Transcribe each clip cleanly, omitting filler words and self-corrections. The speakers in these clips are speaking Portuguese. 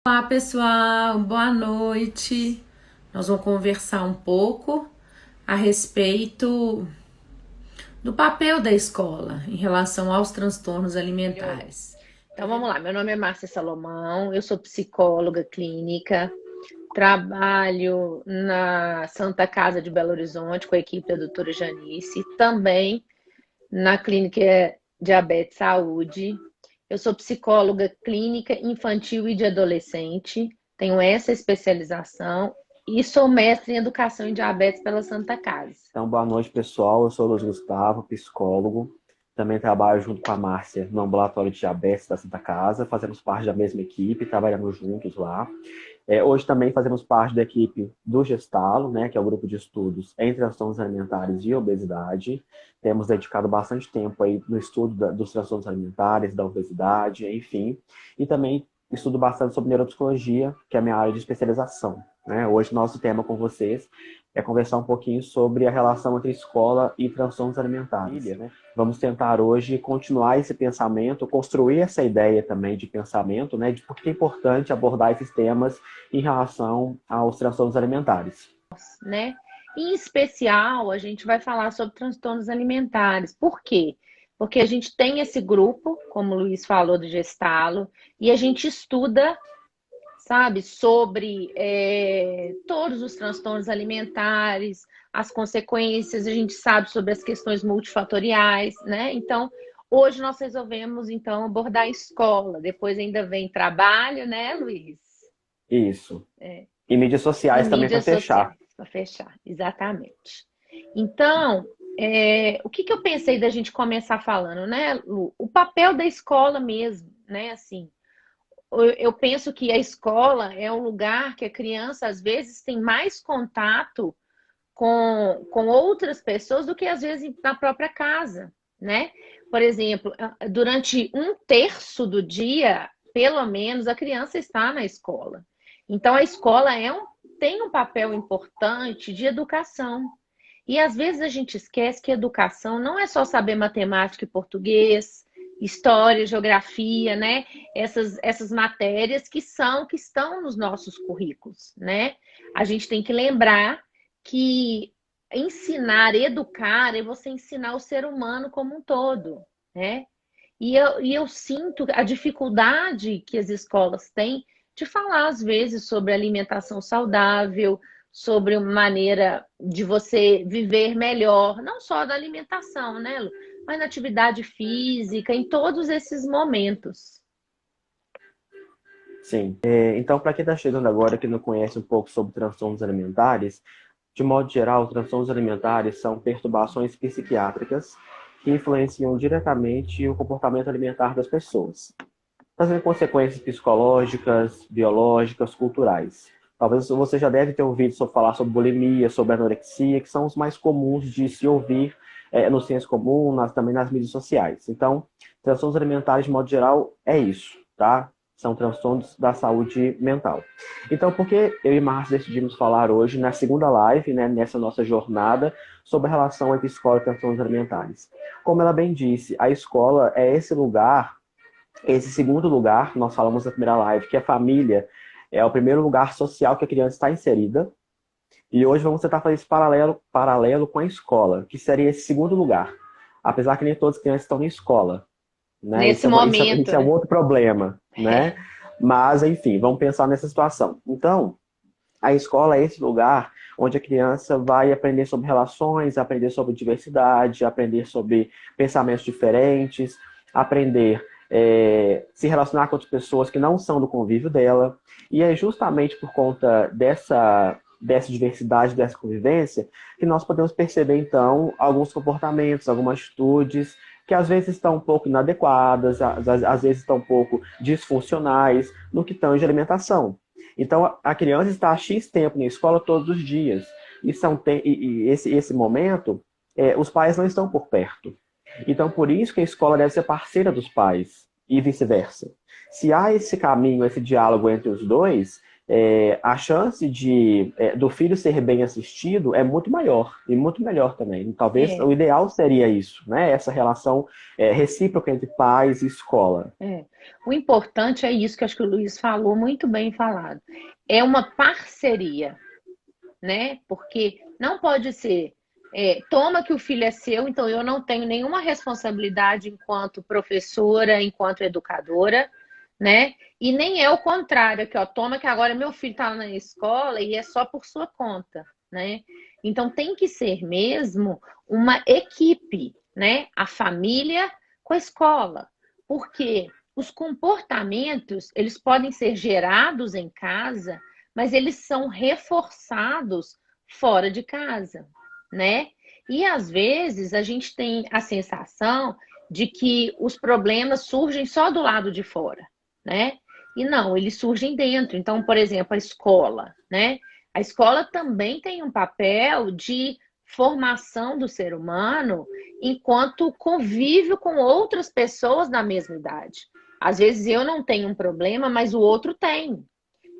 Olá, pessoal, boa noite. Nós vamos conversar um pouco a respeito do papel da escola em relação aos transtornos alimentares. Então vamos lá, meu nome é Márcia Salomão, eu sou psicóloga clínica, trabalho na Santa Casa de Belo Horizonte com a equipe da doutora Janice, também na Clínica Diabetes Saúde. Eu sou psicóloga clínica infantil e de adolescente, tenho essa especialização e sou mestre em educação em diabetes pela Santa Casa. Então, boa noite, pessoal. Eu sou o Luiz Gustavo, psicólogo. Também trabalho junto com a Márcia no ambulatório de diabetes da Santa Casa. Fazemos parte da mesma equipe, trabalhamos juntos lá. Hoje também fazemos parte da equipe do Gestalo, né, que é o grupo de estudos em transtornos alimentares e obesidade. Temos dedicado bastante tempo aí no estudo dos transtornos alimentares, da obesidade, enfim. E também estudo bastante sobre neuropsicologia, que é a minha área de especialização, né? Hoje, nosso tema com vocês é conversar um pouquinho sobre a relação entre escola e transtornos alimentares. Né? Vamos tentar hoje continuar esse pensamento, construir essa ideia também de pensamento, né, de por que é importante abordar esses temas em relação aos transtornos alimentares. Né? Em especial, a gente vai falar sobre transtornos alimentares. Por quê? Porque a gente tem esse grupo, como o Luiz falou, do Gestalo, e a gente estuda, sabe, sobre todos os transtornos alimentares, as consequências, a gente sabe sobre as questões multifatoriais, né? Então, hoje nós resolvemos, então, abordar a escola. Depois ainda vem trabalho, né, Luiz? Isso. E mídias E sociais também para mídias sociais, fechar. para fechar, exatamente. Então, o que eu pensei da gente começar falando, né, Lu? O papel da escola mesmo, né? Assim, eu penso que a escola é um lugar que a criança, às vezes, tem mais contato com outras pessoas do que, às vezes, na própria casa, né? Por exemplo, durante um terço do dia, pelo menos, a criança está na escola. Então, a escola tem um papel importante de educação. E às vezes a gente esquece que educação não é só saber matemática e português, história, geografia, né? Essas matérias que estão nos nossos currículos, né? A gente tem que lembrar que ensinar, educar é você ensinar o ser humano como um todo, né? E eu sinto a dificuldade que as escolas têm de falar, às vezes, sobre alimentação saudável, sobre maneira de você viver melhor, não só da alimentação, né, Lu? Mas na atividade física, em todos esses momentos. Sim. Então, para quem está chegando agora que não conhece um pouco sobre transtornos alimentares, de modo geral, transtornos alimentares são perturbações psiquiátricas que influenciam diretamente o comportamento alimentar das pessoas, trazendo consequências psicológicas, biológicas, culturais. Talvez você já deve ter ouvido falar sobre bulimia, sobre anorexia, que são os mais comuns de se ouvir no senso comum, também nas mídias sociais. Então, transtornos alimentares, de modo geral, é isso, tá? São transtornos da saúde mental. Então, por que eu e Márcio decidimos falar hoje, na segunda live, né, nessa nossa jornada, sobre a relação entre escola e transtornos alimentares? Como ela bem disse, a escola é esse lugar, esse segundo lugar, nós falamos na primeira live, que a família é o primeiro lugar social que a criança está inserida. E hoje vamos tentar fazer esse paralelo com a escola, que seria esse segundo lugar. Apesar que nem todas as crianças estão na escola, né? Nesse Isso momento, é um né? outro problema, né? Mas, enfim, vamos pensar nessa situação. Então, a escola é esse lugar onde a criança vai aprender sobre relações, aprender sobre diversidade, aprender sobre pensamentos diferentes, aprender se relacionar com outras pessoas que não são do convívio dela. E é justamente por conta dessa diversidade, dessa convivência, que nós podemos perceber, então, alguns comportamentos, algumas atitudes que às vezes estão um pouco inadequadas, às vezes estão um pouco disfuncionais no que tange alimentação. Então, a criança está há X tempo na escola todos os dias. E esse momento, os pais não estão por perto. Então, por isso que a escola deve ser parceira dos pais e vice-versa. Se há esse caminho, esse diálogo entre os dois, a chance do filho ser bem assistido é muito maior e muito melhor também. Talvez É, o ideal seria isso, né? Essa relação recíproca entre pais e escola. é. O importante é isso que acho que o Luiz falou, muito bem falado. É uma parceria, né? Porque não pode ser, toma que o filho é seu, então eu não tenho nenhuma responsabilidade enquanto professora, enquanto educadora, né? E nem é o contrário, que ó, toma que agora meu filho está na escola e é só por sua conta, né? Então tem que ser mesmo uma equipe, né? A família com a escola, porque os comportamentos, eles podem ser gerados em casa, mas eles são reforçados fora de casa, né? E às vezes a gente tem a sensação de que os problemas surgem só do lado de fora, né? E não, eles surgem dentro. Então, por exemplo, a escola, né? A escola também tem um papel de formação do ser humano enquanto convívio com outras pessoas da mesma idade. Às vezes eu não tenho um problema, mas o outro tem.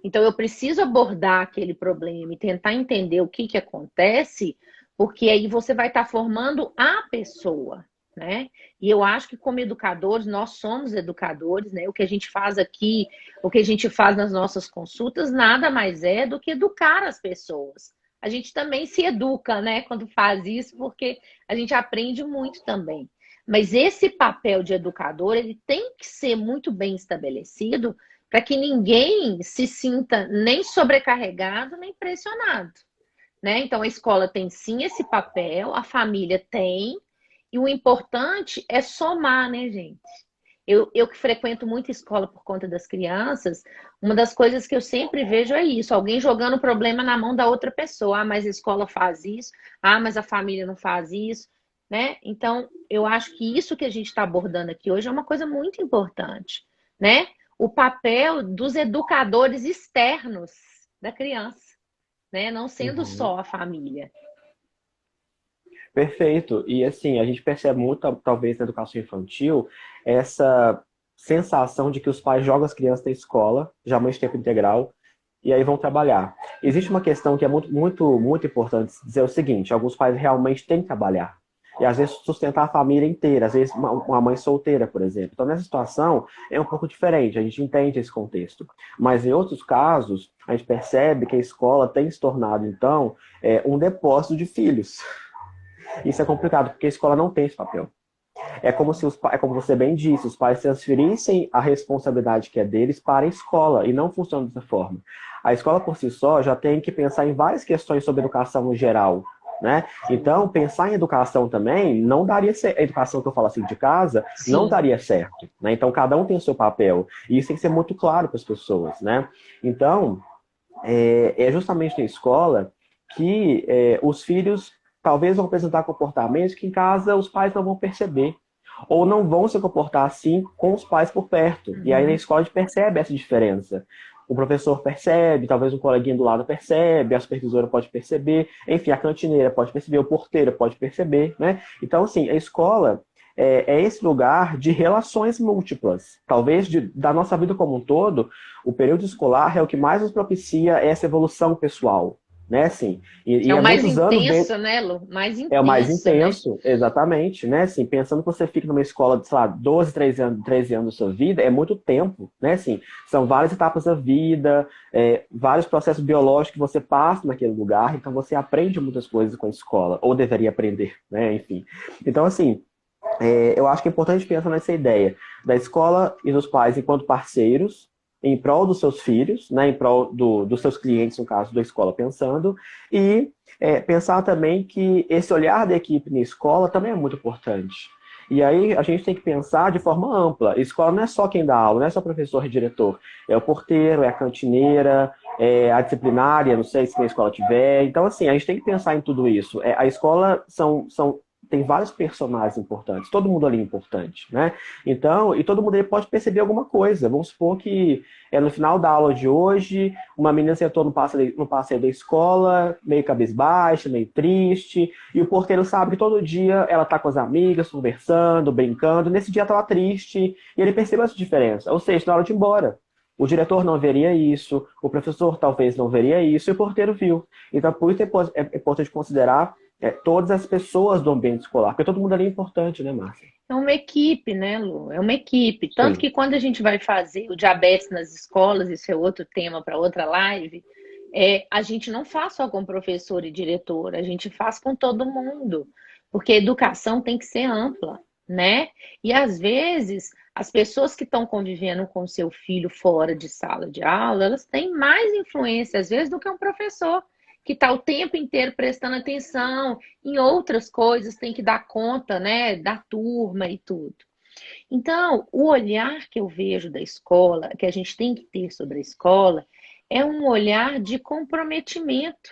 Então, eu preciso abordar aquele problema e tentar entender o que que acontece, porque aí você vai estar formando a pessoa, né? E eu acho que como educadores, nós somos educadores, né? O que a gente faz aqui, o que a gente faz nas nossas consultas, nada mais é do que educar as pessoas. A gente também se educa, né, quando faz isso, porque a gente aprende muito também. Mas esse papel de educador, ele tem que ser muito bem estabelecido para que ninguém se sinta nem sobrecarregado, nem pressionado, né? Então, a escola tem sim esse papel, a família tem, e o importante é somar, né, gente? Eu que frequento muita escola por conta das crianças, uma das coisas que eu sempre vejo é isso: alguém jogando o problema na mão da outra pessoa. Ah, mas a escola faz isso, ah, mas a família não faz isso, né? Então, eu acho que isso que a gente está abordando aqui hoje é uma coisa muito importante, né? O papel dos educadores externos da criança, né? Não sendo Uhum. só a família. Perfeito. E assim, a gente percebe muito, talvez, na educação infantil, essa sensação de que os pais jogam as crianças na escola, já de tempo integral, e aí vão trabalhar. Existe uma questão que é muito, muito, muito importante dizer o seguinte: alguns pais realmente têm que trabalhar. E às vezes sustentar a família inteira, às vezes uma mãe solteira, por exemplo. Então, nessa situação, é um pouco diferente, a gente entende esse contexto. Mas em outros casos, a gente percebe que a escola tem se tornado, então, um depósito de filhos. Isso é complicado, porque a escola não tem esse papel. É como se é como você bem disse, os pais transferissem a responsabilidade que é deles para a escola, e não funciona dessa forma. A escola por si só já tem que pensar em várias questões sobre educação no geral, né? Então, pensar em educação também não daria certo. A educação que eu falo assim de casa não Sim. daria certo, né? Então, cada um tem o seu papel. E isso tem que ser muito claro para as pessoas, né? Então, é justamente na escola que os filhos talvez vão apresentar comportamentos que em casa os pais não vão perceber. Ou não vão se comportar assim com os pais por perto. E aí na Uhum. escola a gente percebe essa diferença. O professor percebe, talvez um coleguinha do lado percebe, a supervisora pode perceber, enfim, a cantineira pode perceber, o porteiro pode perceber, né? Então, assim, a escola é esse lugar de relações múltiplas. Talvez da nossa vida como um todo, o período escolar é o que mais nos propicia essa evolução pessoal, né? Assim, É e o há mais muitos anos intenso, né, Lu? Mais é o mais intenso, né? intenso, exatamente, né? Assim, pensando que você fica numa escola de, sei lá, 12, 13 anos da sua vida, é muito tempo, né? Assim, são várias etapas da vida, vários processos biológicos que você passa naquele lugar, então você aprende muitas coisas com a escola, ou deveria aprender, né? Enfim. Então, assim, eu acho que é importante pensar nessa ideia da escola e dos pais enquanto parceiros, em prol dos seus filhos, né, em prol dos seus clientes, no caso da escola, pensando, e pensar também que esse olhar da equipe na escola também é muito importante. E aí a gente tem que pensar de forma ampla. A escola não é só quem dá aula, não é só professor e diretor. É o porteiro, é a cantineira, é a disciplinária, não sei se na escola tiver. Então, assim, a gente tem que pensar em tudo isso. A escola tem vários personagens importantes, todo mundo ali é importante, né? Então, e todo mundo ali pode perceber alguma coisa. Vamos supor que no final da aula de hoje, uma menina sentou no passeio da escola, meio cabisbaixa, meio triste, e o porteiro sabe que todo dia ela tá com as amigas, conversando, brincando, nesse dia ela tava triste, e ele percebeu essa diferença. Ou seja, na hora de ir embora. O diretor não veria isso, o professor talvez não veria isso, e o porteiro viu. Então, por isso é importante considerar todas as pessoas do ambiente escolar, porque todo mundo ali é importante, né, Márcia? É uma equipe, né, Lu? É uma equipe. Tanto Sim. que quando a gente vai fazer o diabetes nas escolas, isso é outro tema para outra live, a gente não faz só com professor e diretor, a gente faz com todo mundo, porque a educação tem que ser ampla, né? E às vezes as pessoas que estão convivendo com seu filho fora de sala de aula, elas têm mais influência às vezes do que um professor que está o tempo inteiro prestando atenção em outras coisas, tem que dar conta, né, da turma e tudo. Então, o olhar que eu vejo da escola, que a gente tem que ter sobre a escola, é um olhar de comprometimento,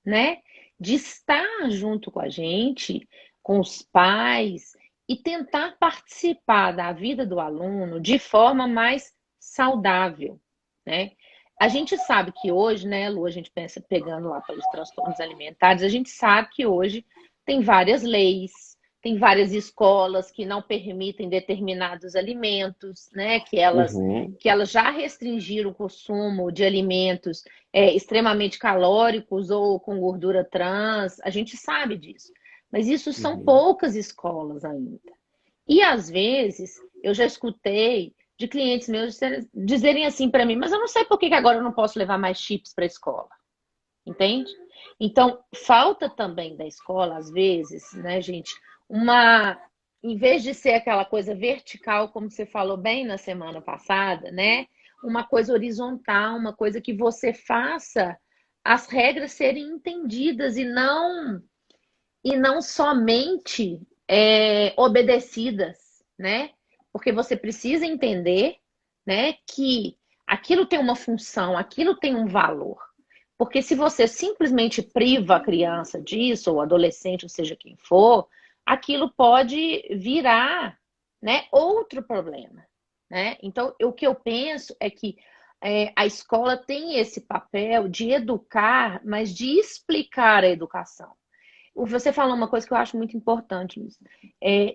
né? De estar junto com a gente, com os pais, e tentar participar da vida do aluno de forma mais saudável, né? A gente sabe que hoje, né, Lu, a gente pensa pegando lá pelos transtornos alimentares, a gente sabe que hoje tem várias leis, tem várias escolas que não permitem determinados alimentos, né? Uhum. Que elas já restringiram o consumo de alimentos extremamente calóricos ou com gordura trans. A gente sabe disso. Mas isso são Uhum. poucas escolas ainda. E às vezes eu já escutei de clientes meus dizerem assim para mim, mas eu não sei por que agora eu não posso levar mais chips para a escola. Entende? Então, falta também da escola, às vezes, né, gente, em vez de ser aquela coisa vertical, como você falou bem na semana passada, né, uma coisa horizontal, uma coisa que você faça as regras serem entendidas e não somente obedecidas, né? Porque você precisa entender, né, que aquilo tem uma função, aquilo tem um valor. Porque se você simplesmente priva a criança disso, ou adolescente, ou seja quem for, aquilo pode virar, né, outro problema, né? Então, o que eu penso é que a escola tem esse papel de educar, mas de explicar a educação. Você falou uma coisa que eu acho muito importante, Luiz.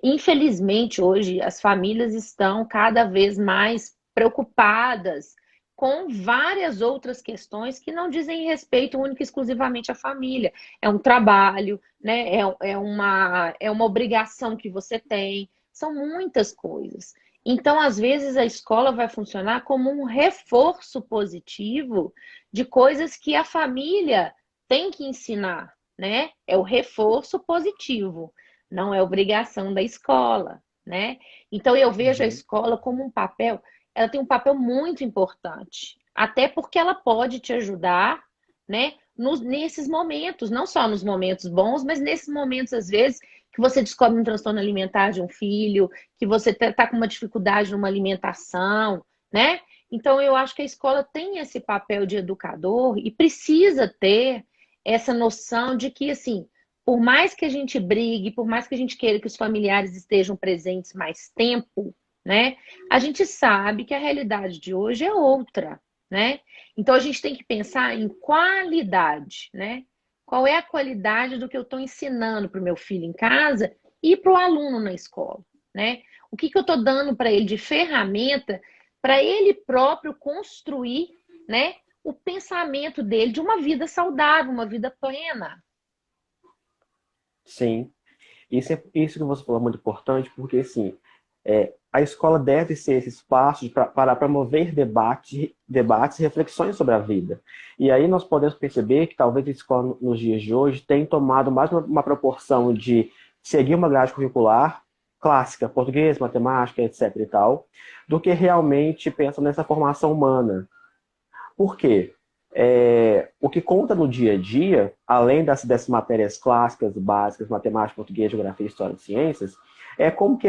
Infelizmente, hoje, as famílias estão cada vez mais preocupadas com várias outras questões que não dizem respeito única e exclusivamente à família. É um trabalho, né? É uma obrigação que você tem. São muitas coisas. Então, às vezes, a escola vai funcionar como um reforço positivo de coisas que a família tem que ensinar, né? É o reforço positivo, não é obrigação da escola, né? Então eu vejo a Uhum. escola como um papel, ela tem um papel muito importante, até porque ela pode te ajudar, né? Nesses momentos, não só nos momentos bons, mas nesses momentos, às vezes, que você descobre um transtorno alimentar de um filho, que você está com uma dificuldade numa alimentação, né? Então eu acho que a escola tem esse papel de educador e precisa ter essa noção de que, assim, por mais que a gente brigue, por mais que a gente queira que os familiares estejam presentes mais tempo, né? A gente sabe que a realidade de hoje é outra, né? Então a gente tem que pensar em qualidade, né? Qual é a qualidade do que eu estou ensinando para o meu filho em casa e para o aluno na escola, né? O que eu estou dando para ele de ferramenta para ele próprio construir, né, o pensamento dele de uma vida saudável, uma vida plena. Sim. Isso que você falou é muito importante, porque assim, a escola deve ser esse espaço para promover debates e reflexões sobre a vida. E aí nós podemos perceber que talvez a escola nos dias de hoje tem tomado mais uma proporção de seguir uma grade curricular clássica, português, matemática, etc. e tal, do que realmente pensa nessa formação humana. Por quê? O que conta no dia a dia, além dessas matérias clássicas, básicas, matemática, português, geografia, história e ciências, é como que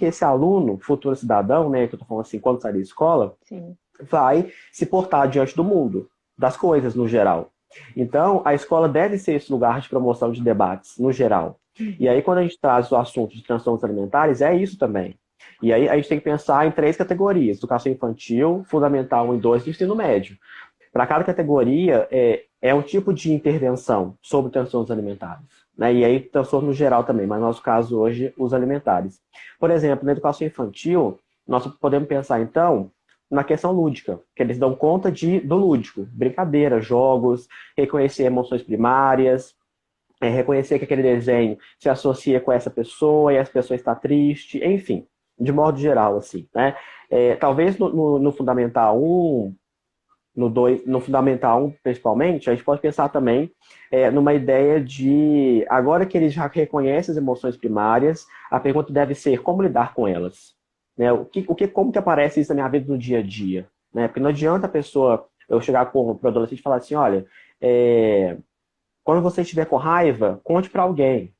esse aluno, futuro cidadão, né, que eu estou falando assim, quando sai da escola, Sim. vai se portar diante do mundo, das coisas no geral. Então, a escola deve ser esse lugar de promoção de debates, no geral. E aí, quando a gente traz o assunto de transtornos alimentares, é isso também. E aí, a gente tem que pensar em 3 categorias: educação infantil, fundamental 1 e 2 e ensino médio. Para cada categoria, é um tipo de intervenção sobre transtornos alimentares. Né? E aí, transtorno no geral também, mas no nosso caso hoje, os alimentares. Por exemplo, na educação infantil, nós podemos pensar, então, na questão lúdica, que eles dão conta do lúdico, brincadeira, jogos, reconhecer emoções primárias, reconhecer que aquele desenho se associa com essa pessoa e essa pessoa está triste, enfim, de modo geral, assim, né? Talvez no Fundamental 1, no Fundamental 1, principalmente, a gente pode pensar também numa ideia de, agora que ele já reconhece as emoções primárias, a pergunta deve ser como lidar com elas, né? Como que aparece isso na minha vida no dia a dia, né? Porque não adianta eu chegar para o adolescente e falar assim, olha, quando você estiver com raiva, conte para alguém,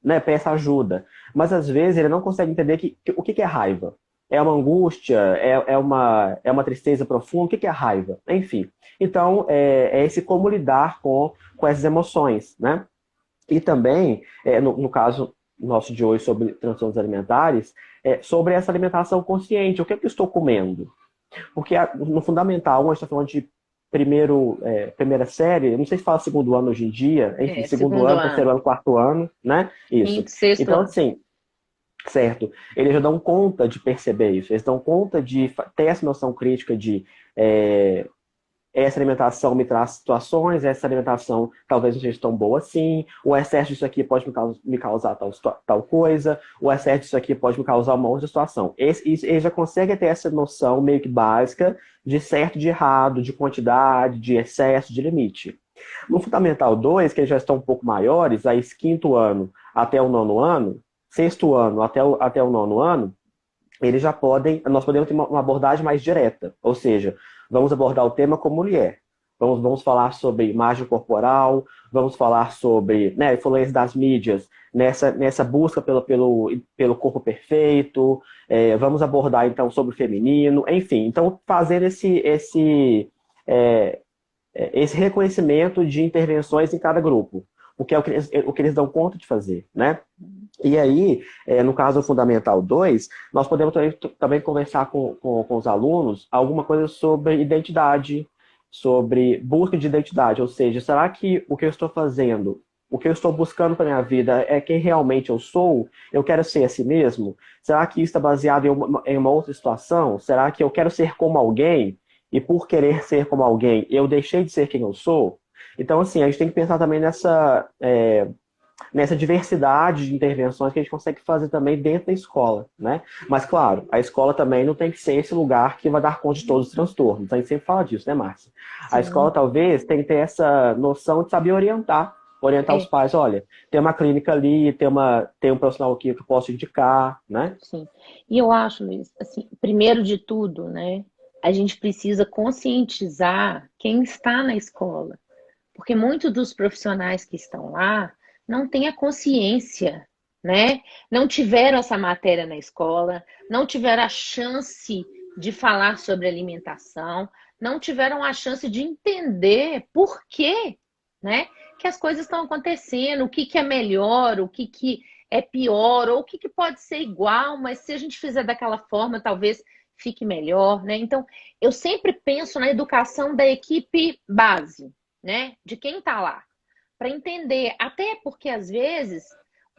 né? Peça ajuda. Mas às vezes ele não consegue entender o que é raiva. É uma angústia? É uma tristeza profunda? O que é raiva? Enfim. Então, é esse como lidar com essas emoções, né? E também, no caso nosso de hoje sobre transtornos alimentares, sobre essa alimentação consciente. O que é que eu estou comendo? Porque no Fundamental 1, a gente está falando de primeira série, eu não sei se fala segundo ano hoje em dia, enfim, segundo ano, terceiro ano, quarto ano, né? Isso. Sexto então, ano. assim, certo, eles já dão conta de perceber isso, eles dão conta de ter essa noção crítica de essa alimentação me traz situações, essa alimentação talvez não seja tão boa assim, o excesso disso aqui pode me causar tal coisa, o excesso disso aqui pode me causar uma outra situação. Eles já conseguem ter essa noção meio que básica de certo, de errado, de quantidade, de excesso, de limite. No Fundamental 2, que eles já estão um pouco maiores, aí quinto ano até o nono ano, sexto ano até o nono ano, nós podemos ter uma abordagem mais direta, ou seja, vamos abordar o tema como ele é. Vamos falar sobre imagem corporal, vamos falar sobre influência das mídias nessa busca pelo corpo perfeito, vamos abordar então sobre o feminino, enfim. Então, fazer esse reconhecimento de intervenções em cada grupo, porque é o que eles dão conta de fazer, né? E aí, no caso do Fundamental 2, nós podemos também conversar com os alunos alguma coisa sobre identidade, sobre busca de identidade, ou seja, será que o que eu estou fazendo, o que eu estou buscando para a minha vida é quem realmente eu sou? Eu quero ser assim mesmo? Será que isso está baseado em uma outra situação? Será que eu quero ser como alguém e por querer ser como alguém, eu deixei de ser quem eu sou? Então, assim, a gente tem que pensar também nessa diversidade de intervenções que a gente consegue fazer também dentro da escola, né? Mas, claro, a escola também não tem que ser esse lugar que vai dar conta de todos os transtornos. A gente sempre fala disso, né, Márcia? A escola, talvez, tem que ter essa noção de saber orientar os pais. Olha, tem uma clínica ali, tem um profissional aqui que eu posso indicar, né? Sim. E eu acho, Luiz, assim, primeiro de tudo, né, a gente precisa conscientizar quem está na escola. Porque muitos dos profissionais que estão lá não têm a consciência, né? Não tiveram essa matéria na escola, não tiveram a chance de falar sobre alimentação, não tiveram a chance de entender por quê, né? Que as coisas estão acontecendo, o que é melhor, o que é pior, ou o que pode ser igual, mas se a gente fizer daquela forma, talvez fique melhor, né? Então, eu sempre penso na educação da equipe base, né? De quem está lá, para entender, até porque às vezes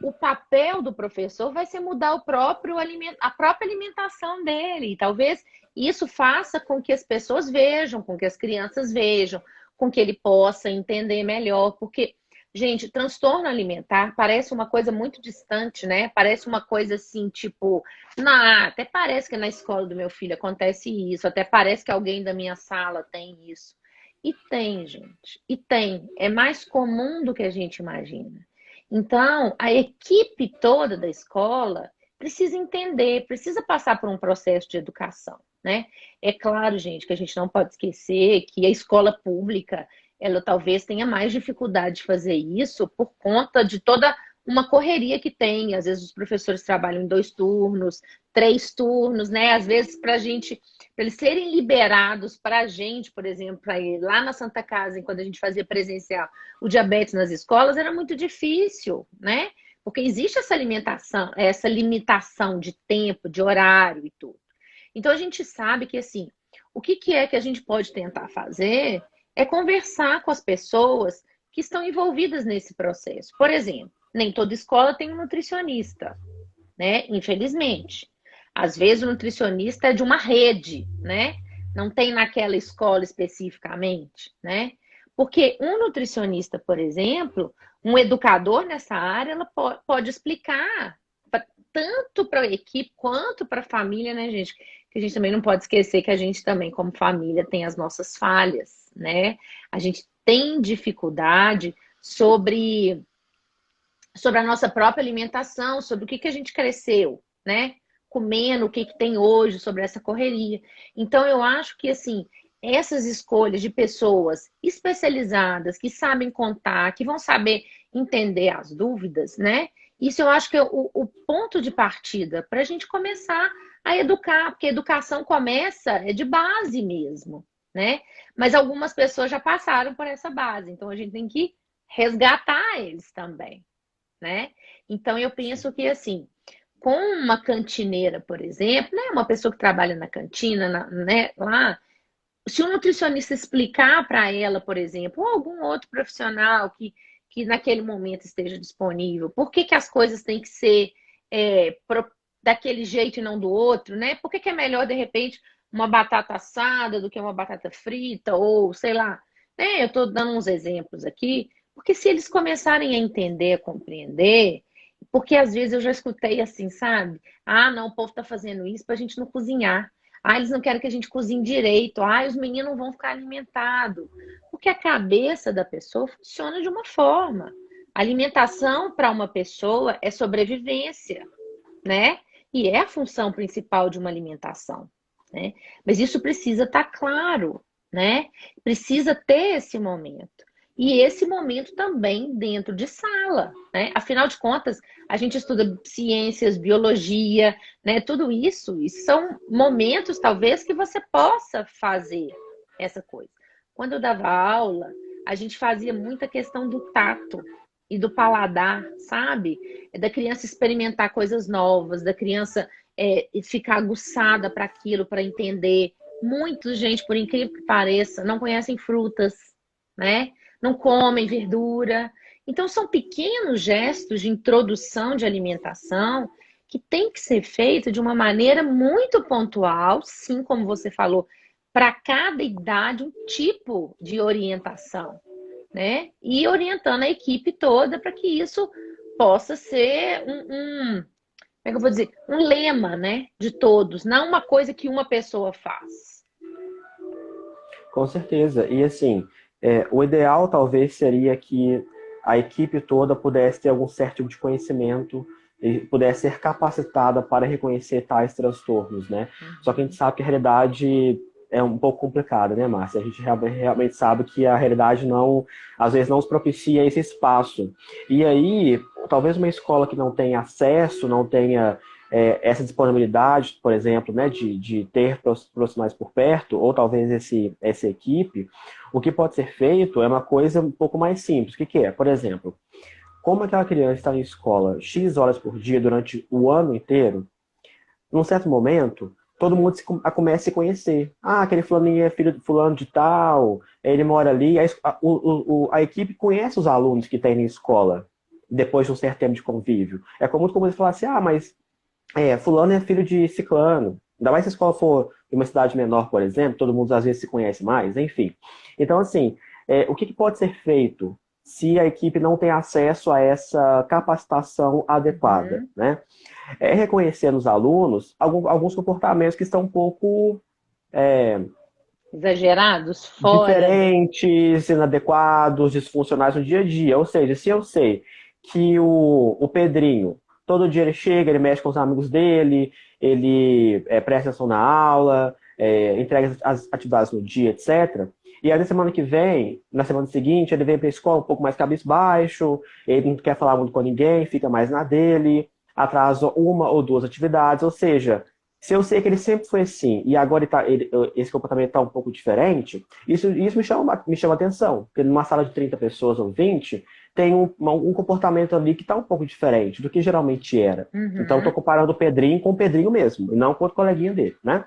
o papel do professor vai ser mudar a própria alimentação dele. E talvez isso faça com que as pessoas vejam, com que as crianças vejam, com que ele possa entender melhor, porque, gente, transtorno alimentar parece uma coisa muito distante, né? Parece uma coisa assim, tipo, até parece que na escola do meu filho acontece isso, até parece que alguém da minha sala tem isso. E tem, gente. E tem. É mais comum do que a gente imagina. Então, a equipe toda da escola precisa entender, precisa passar por um processo de educação, né? É claro, gente, que a gente não pode esquecer que a escola pública, ela talvez tenha mais dificuldade de fazer isso por conta de toda uma correria que tem. Às vezes os professores trabalham em 2 turnos, 3 turnos, né? Às vezes para eles serem liberados para a gente, por exemplo, para ir lá na Santa Casa, quando a gente fazia presencial o diabetes nas escolas, era muito difícil, né? Porque existe essa alimentação, essa limitação de tempo, de horário e tudo. Então a gente sabe que assim, o que é que a gente pode tentar fazer é conversar com as pessoas que estão envolvidas nesse processo. Por exemplo, nem toda escola tem um nutricionista, né? Infelizmente. Às vezes o nutricionista é de uma rede, né? Não tem naquela escola especificamente, né? Porque um nutricionista, por exemplo, um educador nessa área, ela pode explicar tanto para a equipe quanto para a família, né, gente? Que a gente também não pode esquecer que a gente também, como família, tem as nossas falhas, né? A gente tem dificuldade sobre a nossa própria alimentação, sobre o que a gente cresceu, né? Comendo, o que tem hoje, sobre essa correria. Então, eu acho que, assim, essas escolhas de pessoas especializadas, que sabem contar, que vão saber entender as dúvidas, né? Isso eu acho que é o ponto de partida para a gente começar a educar, porque a educação começa é de base mesmo, né? Mas algumas pessoas já passaram por essa base, então a gente tem que resgatar eles também, né? Então eu penso que assim, com uma cantineira, por exemplo, né, uma pessoa que trabalha na cantina, né, lá, se um nutricionista explicar para ela, por exemplo, ou algum outro profissional que naquele momento esteja disponível, por que as coisas têm que ser daquele jeito e não do outro, né? Por que é melhor, de repente, uma batata assada do que uma batata frita, ou sei lá, né? Eu estou dando uns exemplos aqui, porque se eles começarem a entender, a compreender, porque às vezes eu já escutei assim, sabe? Ah, não, o povo está fazendo isso para a gente não cozinhar. Ah, eles não querem que a gente cozinhe direito. Ah, os meninos não vão ficar alimentados. Porque a cabeça da pessoa funciona de uma forma. Alimentação para uma pessoa é sobrevivência, né? E é a função principal de uma alimentação, né? Mas isso precisa estar claro, né? Precisa ter esse momento. E esse momento também dentro de sala, né? Afinal de contas, a gente estuda ciências, biologia, né? Tudo isso, e são momentos, talvez, que você possa fazer essa coisa. Quando eu dava aula, a gente fazia muita questão do tato e do paladar, sabe? Da criança experimentar coisas novas, da criança ficar aguçada para aquilo, para entender. Muita gente, por incrível que pareça, não conhecem frutas, né? Não comem verdura. Então, são pequenos gestos de introdução de alimentação que tem que ser feito de uma maneira muito pontual, sim, como você falou, para cada idade, um tipo de orientação, né? E orientando a equipe toda para que isso possa ser como é que eu vou dizer? Um lema, né? De todos, não uma coisa que uma pessoa faz. Com certeza. E assim, o ideal talvez seria que a equipe toda pudesse ter algum certo tipo de conhecimento e pudesse ser capacitada para reconhecer tais transtornos, né? Só que a gente sabe que a realidade é um pouco complicada, né, Márcia? A gente realmente sabe que a realidade não, às vezes, não nos propicia esse espaço. E aí, talvez uma escola que não tenha acesso, não tenha essa disponibilidade, por exemplo, né, de ter profissionais por perto, ou talvez essa equipe, o que pode ser feito é uma coisa um pouco mais simples. O que é? Por exemplo, como aquela criança está em escola X horas por dia durante o ano inteiro, num certo momento, todo mundo começa a se conhecer. Ah, aquele fulaninho é filho de fulano de tal, ele mora ali. A equipe conhece os alunos que tem na escola, depois de um certo tempo de convívio. É muito comum você falar assim, mas fulano é filho de ciclano. Ainda mais se a escola for em uma cidade menor, por exemplo, todo mundo às vezes se conhece mais, enfim. Então, assim, o que pode ser feito se a equipe não tem acesso a essa capacitação adequada, né? É reconhecer nos alunos alguns comportamentos que estão um pouco exagerados, fora. Diferentes, inadequados, disfuncionais no dia a dia. Ou seja, se eu sei que o Pedrinho, todo dia ele chega, ele mexe com os amigos dele, ele presta atenção na aula, entrega as atividades no dia, etc. E aí na semana que vem, na semana seguinte, ele vem para a escola um pouco mais cabisbaixo, ele não quer falar muito com ninguém, fica mais na dele, atrasa uma ou duas atividades, ou seja, se eu sei que ele sempre foi assim e agora esse comportamento está um pouco diferente, isso me chama atenção. Porque numa sala de 30 pessoas ou 20, tem um comportamento ali que está um pouco diferente do que geralmente era. Então, estou comparando o Pedrinho com o Pedrinho mesmo, e não com o coleguinha dele, né?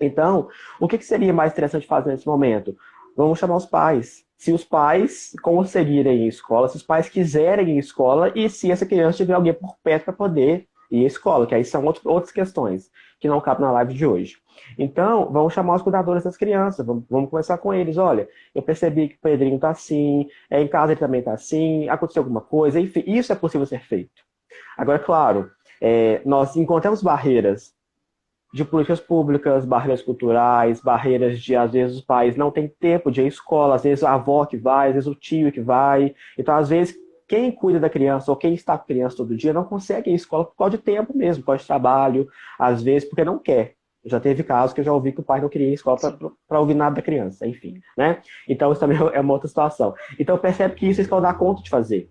Então, o que seria mais interessante fazer nesse momento? Vamos chamar os pais. Se os pais conseguirem ir em escola, se os pais quiserem ir em escola e se essa criança tiver alguém por perto para poder e a escola, que aí são outras questões que não cabem na live de hoje. Então, vamos chamar os cuidadores das crianças, vamos conversar com eles. Olha, eu percebi que o Pedrinho tá assim, em casa ele também tá assim, aconteceu alguma coisa, enfim, isso é possível ser feito. Agora, claro, nós encontramos barreiras de políticas públicas, barreiras culturais, barreiras de, às vezes, os pais não têm tempo de ir à escola, às vezes a avó que vai, às vezes o tio que vai. Então, às vezes, quem cuida da criança ou quem está com a criança todo dia não consegue ir à escola por causa de tempo mesmo, por causa de trabalho, às vezes porque não quer. Já teve casos que eu já ouvi que o pai não queria ir à escola para ouvir nada da criança, enfim, né? Então, isso também é uma outra situação. Então, percebe que isso a escola dá conta de fazer.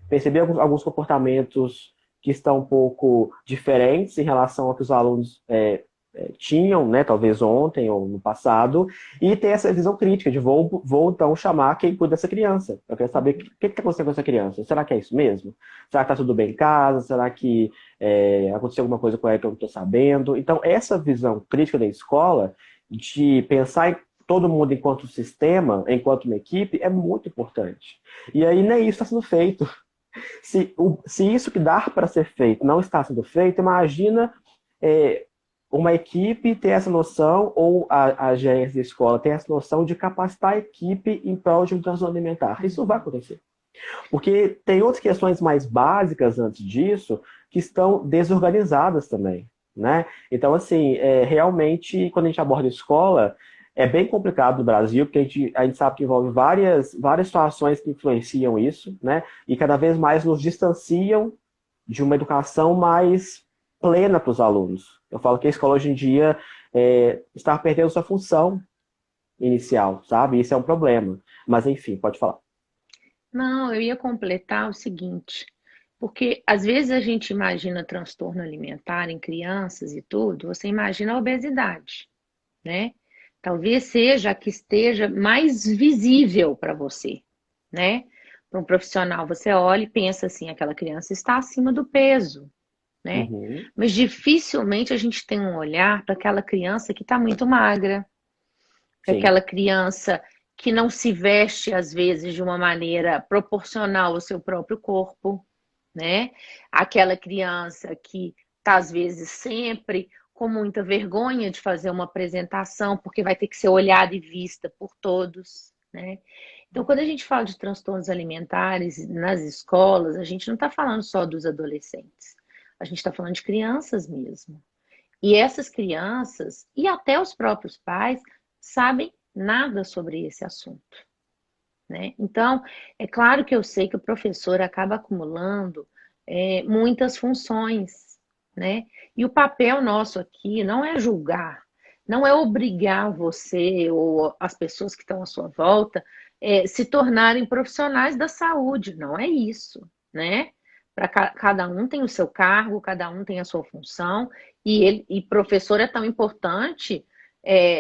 Perceber alguns comportamentos que estão um pouco diferentes em relação ao que os alunos tinham, né, talvez ontem ou no passado, e ter essa visão crítica de vou então chamar quem cuida dessa criança. Eu quero saber o que está acontecendo com essa criança. Será que é isso mesmo? Será que está tudo bem em casa? Será que aconteceu alguma coisa com ela que eu não estou sabendo? Então, essa visão crítica da escola, de pensar em todo mundo enquanto sistema, enquanto uma equipe, é muito importante. E aí nem isso está sendo feito. Se isso que dá para ser feito não está sendo feito, imagina uma equipe ter essa noção, ou a gerência da escola ter essa noção de capacitar a equipe em prol de um transtorno alimentar. Isso não vai acontecer. Porque tem outras questões mais básicas antes disso que estão desorganizadas também, né? Então, assim, realmente, quando a gente aborda a escola, é bem complicado no Brasil, porque a gente sabe que envolve várias situações que influenciam isso, né? E cada vez mais nos distanciam de uma educação mais plena para os alunos. Eu falo que a escola hoje em dia está perdendo sua função inicial, sabe? Isso é um problema. Mas, enfim, pode falar. Não, eu ia completar o seguinte, porque às vezes a gente imagina transtorno alimentar em crianças e tudo, você imagina a obesidade, né? Talvez seja a que esteja mais visível para você, né? Para um profissional, você olha e pensa assim, aquela criança está acima do peso, né? Uhum. Mas dificilmente a gente tem um olhar para aquela criança que está muito magra, para Sim. aquela criança que não se veste, às vezes, de uma maneira proporcional ao seu próprio corpo, né? Aquela criança que está, às vezes, sempre com muita vergonha de fazer uma apresentação, porque vai ter que ser olhada e vista por todos, né? Então, quando a gente fala de transtornos alimentares nas escolas, a gente não está falando só dos adolescentes, a gente está falando de crianças mesmo. E essas crianças, e até os próprios pais, sabem nada sobre esse assunto, né? Então, é claro que eu sei que o professor acaba acumulando muitas funções, né? E o papel nosso aqui não é julgar, não é obrigar você ou as pessoas que estão à sua volta se tornarem profissionais da saúde, não é isso, né? Cada um tem o seu cargo, cada um tem a sua função, e professor é tão importante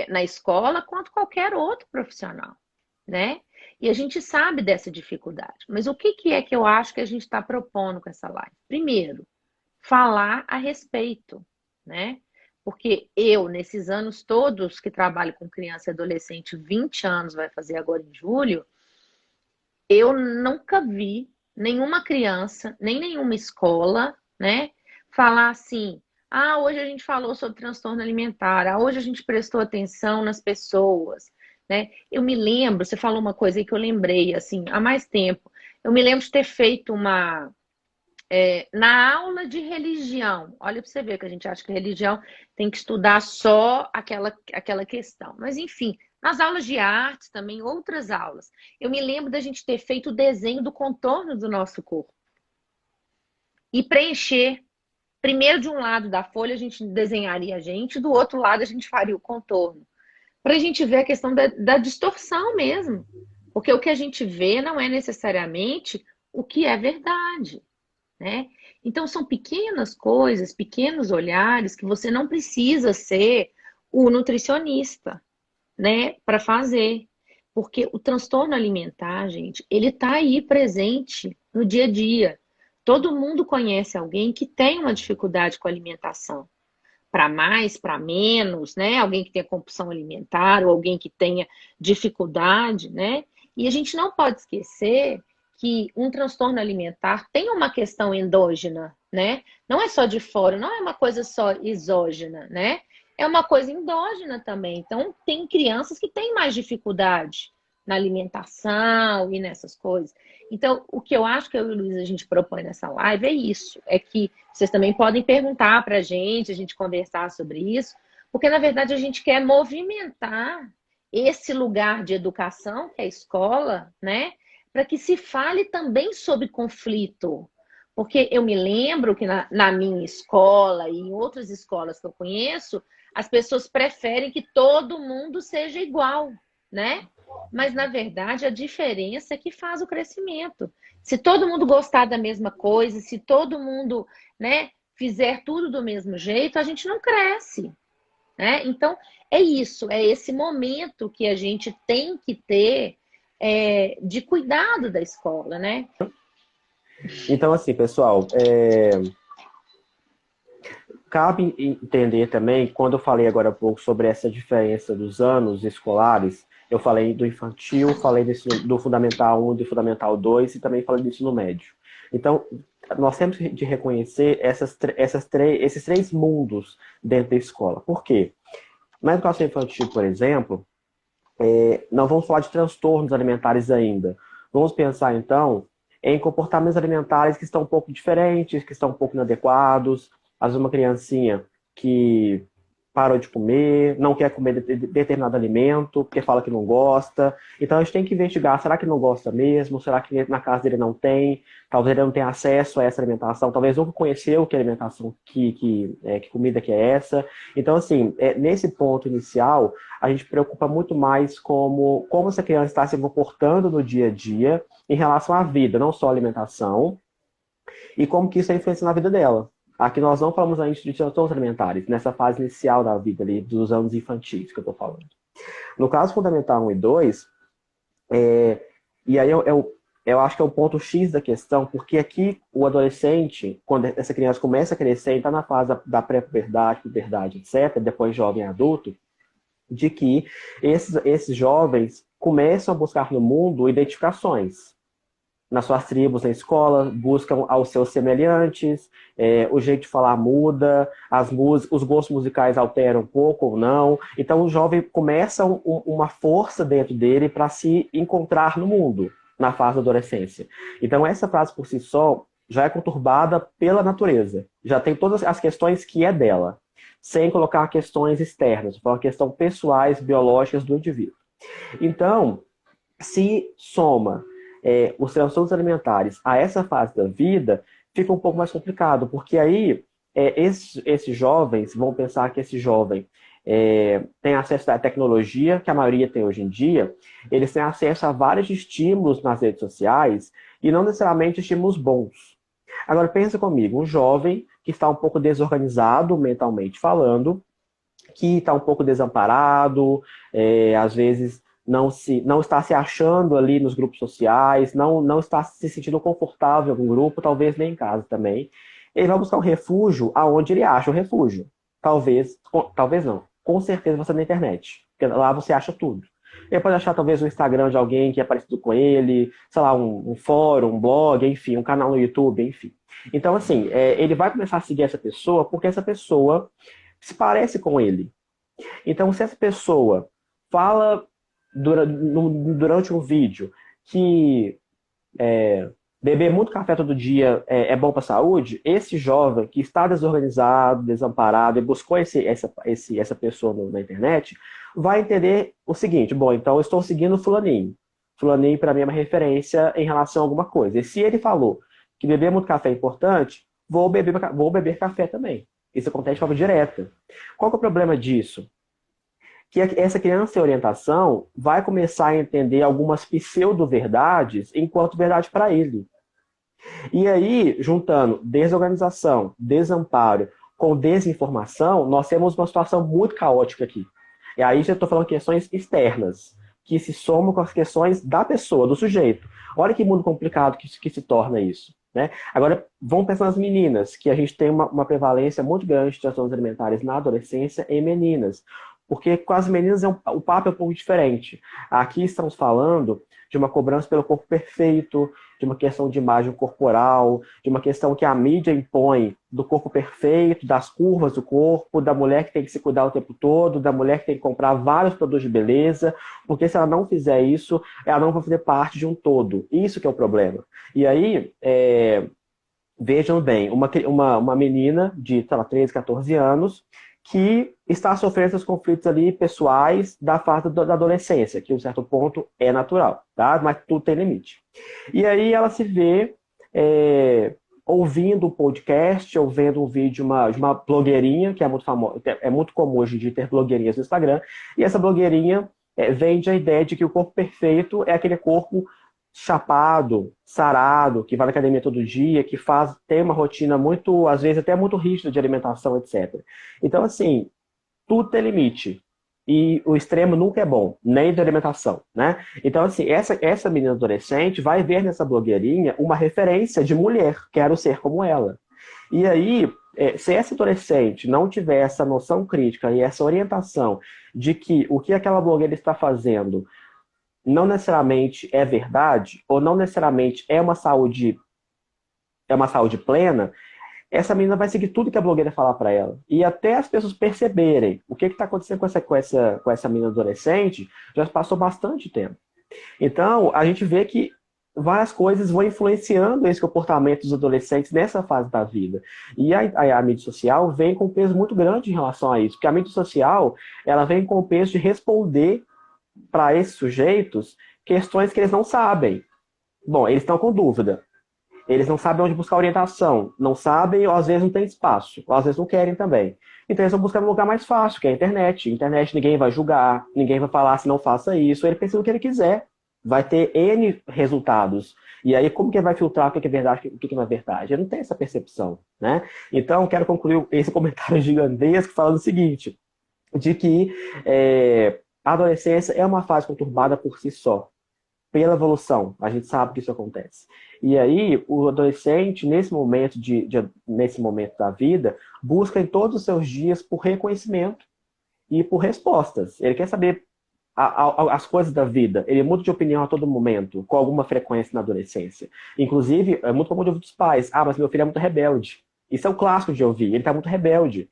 na escola quanto qualquer outro profissional, né? E a gente sabe dessa dificuldade. Mas o que é que eu acho que a gente está propondo com essa live? Primeiro, falar a respeito, né? Porque eu, nesses anos todos que trabalho com criança e adolescente, 20 anos vai fazer agora em julho, eu nunca vi nenhuma criança, nem nenhuma escola, né, falar assim: ah, hoje a gente falou sobre transtorno alimentar, ah, hoje a gente prestou atenção nas pessoas, né? Eu me lembro, você falou uma coisa aí que eu lembrei, assim, há mais tempo. Eu me lembro de ter feito na aula de religião. Olha para você ver que a gente acha que religião tem que estudar só aquela questão. Mas, enfim, nas aulas de artes também, outras aulas. Eu me lembro da gente ter feito o desenho do contorno do nosso corpo. E preencher. Primeiro, de um lado da folha, a gente desenharia a gente, do outro lado, a gente faria o contorno. Para a gente ver a questão da distorção mesmo. Porque o que a gente vê não é necessariamente o que é verdade, né? Então, são pequenas coisas, pequenos olhares que você não precisa ser o nutricionista, né, para fazer. Porque o transtorno alimentar, gente, ele está aí presente no dia a dia. Todo mundo conhece alguém que tem uma dificuldade com a alimentação. Para mais, para menos, né? Alguém que tenha compulsão alimentar ou alguém que tenha dificuldade, né? E a gente não pode esquecer que um transtorno alimentar tem uma questão endógena, né? Não é só de fora, não é uma coisa só exógena, né? É uma coisa endógena também. Então, tem crianças que têm mais dificuldade na alimentação e nessas coisas. Então, o que eu acho que eu e o Luiz a gente propõe nessa live é isso. É que vocês também podem perguntar para a gente conversar sobre isso, porque, na verdade, a gente quer movimentar esse lugar de educação, que é a escola, né? Para que se fale também sobre conflito. Porque eu me lembro que na minha escola e em outras escolas que eu conheço, as pessoas preferem que todo mundo seja igual, né? Mas, na verdade, a diferença é que faz o crescimento. Se todo mundo gostar da mesma coisa, se todo mundo, né, fizer tudo do mesmo jeito, a gente não cresce, né? Então, é isso, é esse momento que a gente tem que ter de cuidado da escola, né? Então, assim, pessoal, cabe entender também, quando eu falei agora há pouco sobre essa diferença dos anos escolares, eu falei do infantil, falei do Fundamental 1, do Fundamental 2 e também falei do ensino médio. Então, nós temos de reconhecer esses três mundos dentro da escola. Por quê? Na educação infantil, por exemplo, não vamos falar de transtornos alimentares ainda. Vamos pensar, então, em comportamentos alimentares que estão um pouco diferentes, que estão um pouco inadequados. Às vezes uma criancinha que parou de comer, não quer comer determinado alimento, porque fala que não gosta. Então a gente tem que investigar, será que não gosta mesmo? Será que na casa dele não tem? Talvez ele não tenha acesso a essa alimentação, talvez nunca conheceu que alimentação, que comida que é essa. Então, assim, nesse ponto inicial, a gente preocupa muito mais como essa criança está se comportando no dia a dia em relação à vida, não só a alimentação, e como que isso influencia na vida dela. Aqui nós não falamos ainda de transtornos alimentares, nessa fase inicial da vida, ali, dos anos infantis que eu estou falando. No caso fundamental 1 e 2, e aí eu acho que é o ponto X da questão, porque aqui o adolescente, quando essa criança começa a crescer, está na fase da pré-puberdade, puberdade, etc., depois jovem adulto, de que esses jovens começam a buscar no mundo identificações. Nas suas tribos, na escola, buscam aos seus semelhantes, o jeito de falar muda, os gostos musicais alteram um pouco ou não. Então o jovem começa uma força dentro dele para se encontrar no mundo, na fase da adolescência. Então essa fase por si só já é conturbada pela natureza. Já tem todas as questões que é dela, sem colocar questões externas, só questões pessoais, biológicas do indivíduo. Então, se soma os transtornos alimentares a essa fase da vida, fica um pouco mais complicado, porque aí esses jovens vão pensar que esse jovem tem acesso à tecnologia, que a maioria tem hoje em dia, eles têm acesso a vários estímulos nas redes sociais, e não necessariamente estímulos bons. Agora pensa comigo, um jovem que está um pouco desorganizado, mentalmente falando, que está um pouco desamparado, às vezes não está se achando ali nos grupos sociais, não está se sentindo confortável em algum grupo, talvez nem em casa também. Ele vai buscar um refúgio aonde ele acha o refúgio. Talvez não. Com certeza você na internet. Porque lá você acha tudo. Ele pode achar talvez um Instagram de alguém que é parecido com ele, sei lá, um fórum, um blog, enfim, um canal no YouTube, enfim. Então, assim, ele vai começar a seguir essa pessoa porque essa pessoa se parece com ele. Então, se essa pessoa fala durante um vídeo que beber muito café todo dia é bom para a saúde, esse jovem que está desorganizado, desamparado e buscou essa pessoa na internet, vai entender o seguinte: bom, então eu estou seguindo fulaninho. Fulaninho para mim é uma referência em relação a alguma coisa. E se ele falou que beber muito café é importante, vou beber café também. Isso acontece de forma direta. Qual que é o problema disso? Que essa criança em orientação vai começar a entender algumas pseudo-verdades enquanto verdade para ele. E aí, juntando desorganização, desamparo com desinformação, nós temos uma situação muito caótica aqui. E aí já estou falando questões externas, que se somam com as questões da pessoa, do sujeito. Olha que mundo complicado que se torna isso. Né? Agora, vamos pensar nas meninas, que a gente tem uma prevalência muito grande de transtornos alimentares na adolescência em meninas. Porque com as meninas o papo é um pouco diferente. Aqui estamos falando de uma cobrança pelo corpo perfeito, de uma questão de imagem corporal, de uma questão que a mídia impõe do corpo perfeito, das curvas do corpo, da mulher que tem que se cuidar o tempo todo, da mulher que tem que comprar vários produtos de beleza, porque se ela não fizer isso, ela não vai fazer parte de um todo. Isso que é o problema. E aí, vejam bem, uma menina de, sei lá, 13, 14 anos, que está sofrendo esses conflitos ali pessoais da fase da adolescência, que, a um certo ponto, é natural, tá? Mas tudo tem limite. E aí ela se vê ouvindo um podcast, ou vendo um vídeo de uma blogueirinha, que é muito famosa, é muito comum hoje em dia ter blogueirinhas no Instagram, e essa blogueirinha vende a ideia de que o corpo perfeito é aquele corpo chapado, sarado, que vai na academia todo dia, que tem uma rotina muito, às vezes até muito rígida de alimentação, etc. Então, assim, tudo tem limite. E o extremo nunca é bom, nem de alimentação, né? Então, assim, essa menina adolescente vai ver nessa blogueirinha uma referência de mulher, quero ser como ela. E aí, se essa adolescente não tiver essa noção crítica e essa orientação de que o que aquela blogueira está fazendo não necessariamente é verdade, ou não necessariamente é uma saúde plena, essa menina vai seguir tudo que a blogueira falar para ela. E até as pessoas perceberem o que está acontecendo com essa menina adolescente, já passou bastante tempo. Então, a gente vê que várias coisas vão influenciando esse comportamento dos adolescentes nessa fase da vida. E a mídia social vem com um peso muito grande em relação a isso, porque a mídia social ela vem com o peso de responder para esses sujeitos questões que eles não sabem. Bom, eles estão com dúvida. Eles não sabem onde buscar orientação. Não sabem, ou às vezes não tem espaço. Ou às vezes não querem também. Então eles vão buscar um lugar mais fácil, que é a internet. Internet ninguém vai julgar, ninguém vai falar se não faça isso. Ele pensa no que ele quiser. Vai ter N resultados. E aí, como que ele vai filtrar o que é verdade e o que não é verdade? Ele não tem essa percepção, né? Então, quero concluir esse comentário gigantesco falando o seguinte, de que a adolescência é uma fase conturbada por si só, pela evolução. A gente sabe que isso acontece. E aí, o adolescente, nesse momento da vida, busca em todos os seus dias por reconhecimento e por respostas. Ele quer saber as coisas da vida. Ele muda de opinião a todo momento, com alguma frequência na adolescência. Inclusive, é muito comum de ouvir dos pais: ah, mas meu filho é muito rebelde. Isso é o clássico de ouvir. Ele está muito rebelde.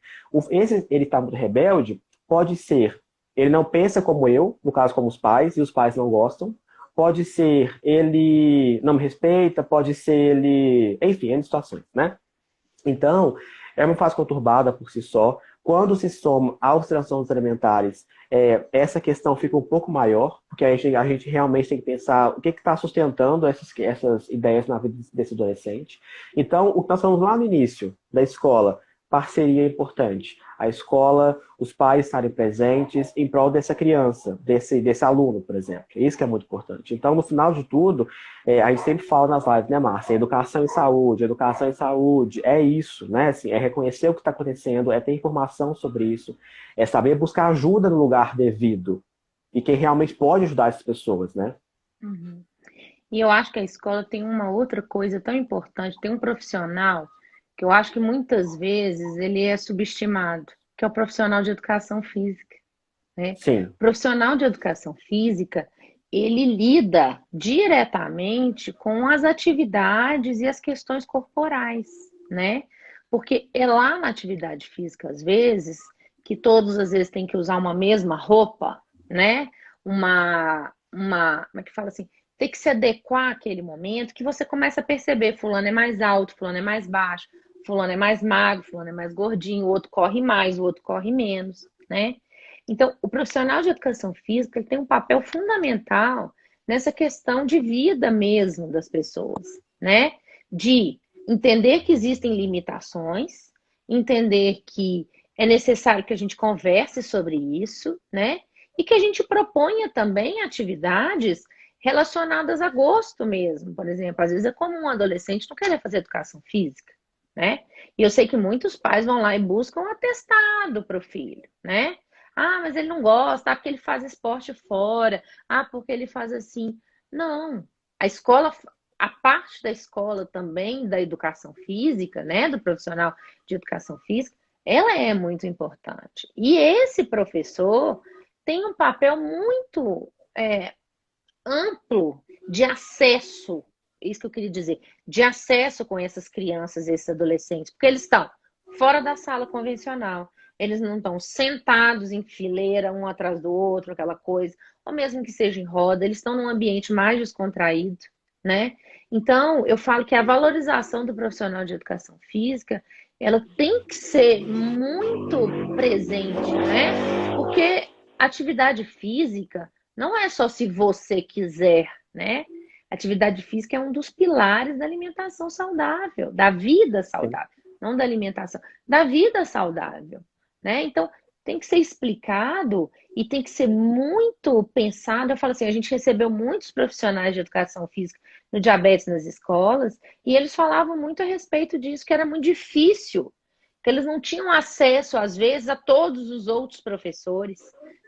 Ele está muito rebelde pode ser ele não pensa como eu, no caso como os pais, e os pais não gostam. Pode ser ele não me respeita, pode ser ele... Enfim, N situações, né? Então, é uma fase conturbada por si só. Quando se soma aos transtornos alimentares, essa questão fica um pouco maior, porque a gente realmente tem que pensar o que está sustentando essas ideias na vida desse adolescente. Então, o que nós falamos lá no início da escola, parceria é importante. A escola, os pais estarem presentes em prol dessa criança, desse aluno, por exemplo. Isso que é muito importante. Então, no final de tudo, a gente sempre fala nas lives, né, Márcia? Educação e saúde, é isso, né? Assim, é reconhecer o que está acontecendo, é ter informação sobre isso, é saber buscar ajuda no lugar devido. E quem realmente pode ajudar essas pessoas, né? Uhum. E eu acho que a escola tem uma outra coisa tão importante, tem um profissional que eu acho que muitas vezes ele é subestimado, que é o profissional de educação física, né? Sim. O profissional de educação física, ele lida diretamente com as atividades e as questões corporais, né? Porque é lá na atividade física, às vezes, que todos às vezes têm que usar uma mesma roupa, né? Como é que fala assim? Tem que se adequar àquele momento, que você começa a perceber, fulano é mais alto, fulano é mais baixo, fulano é mais magro, fulano é mais gordinho, o outro corre mais, o outro corre menos, né? Então, o profissional de educação física ele tem um papel fundamental nessa questão de vida mesmo das pessoas, né? De entender que existem limitações, entender que é necessário que a gente converse sobre isso, né? E que a gente proponha também atividades relacionadas a gosto mesmo. Por exemplo, às vezes é comum um adolescente não querer fazer educação física, né? E eu sei que muitos pais vão lá e buscam um atestado para o filho, né? Ah, mas ele não gosta, porque ele faz esporte fora, porque ele faz assim. Não, a escola, a parte da escola também da educação física, né, do profissional de educação física, Ela é muito importante. E esse professor tem um papel muito amplo de acesso, isso que eu queria dizer, de acesso com essas crianças, esses adolescentes, porque eles estão fora da sala convencional, eles não estão sentados em fileira, um atrás do outro, aquela coisa, ou mesmo que seja em roda, eles estão num ambiente mais descontraído, né? Então, eu falo que a valorização do profissional de educação física, ela tem que ser muito presente, né? Porque atividade física não é só se você quiser, né? Atividade física é um dos pilares da alimentação saudável, da vida Sim. saudável, não da alimentação, da vida saudável, né? Então, tem que ser explicado e tem que ser muito pensado. Eu falo assim, a gente recebeu muitos profissionais de educação física no diabetes nas escolas e eles falavam muito a respeito disso, que era muito difícil, que eles não tinham acesso, às vezes, a todos os outros professores,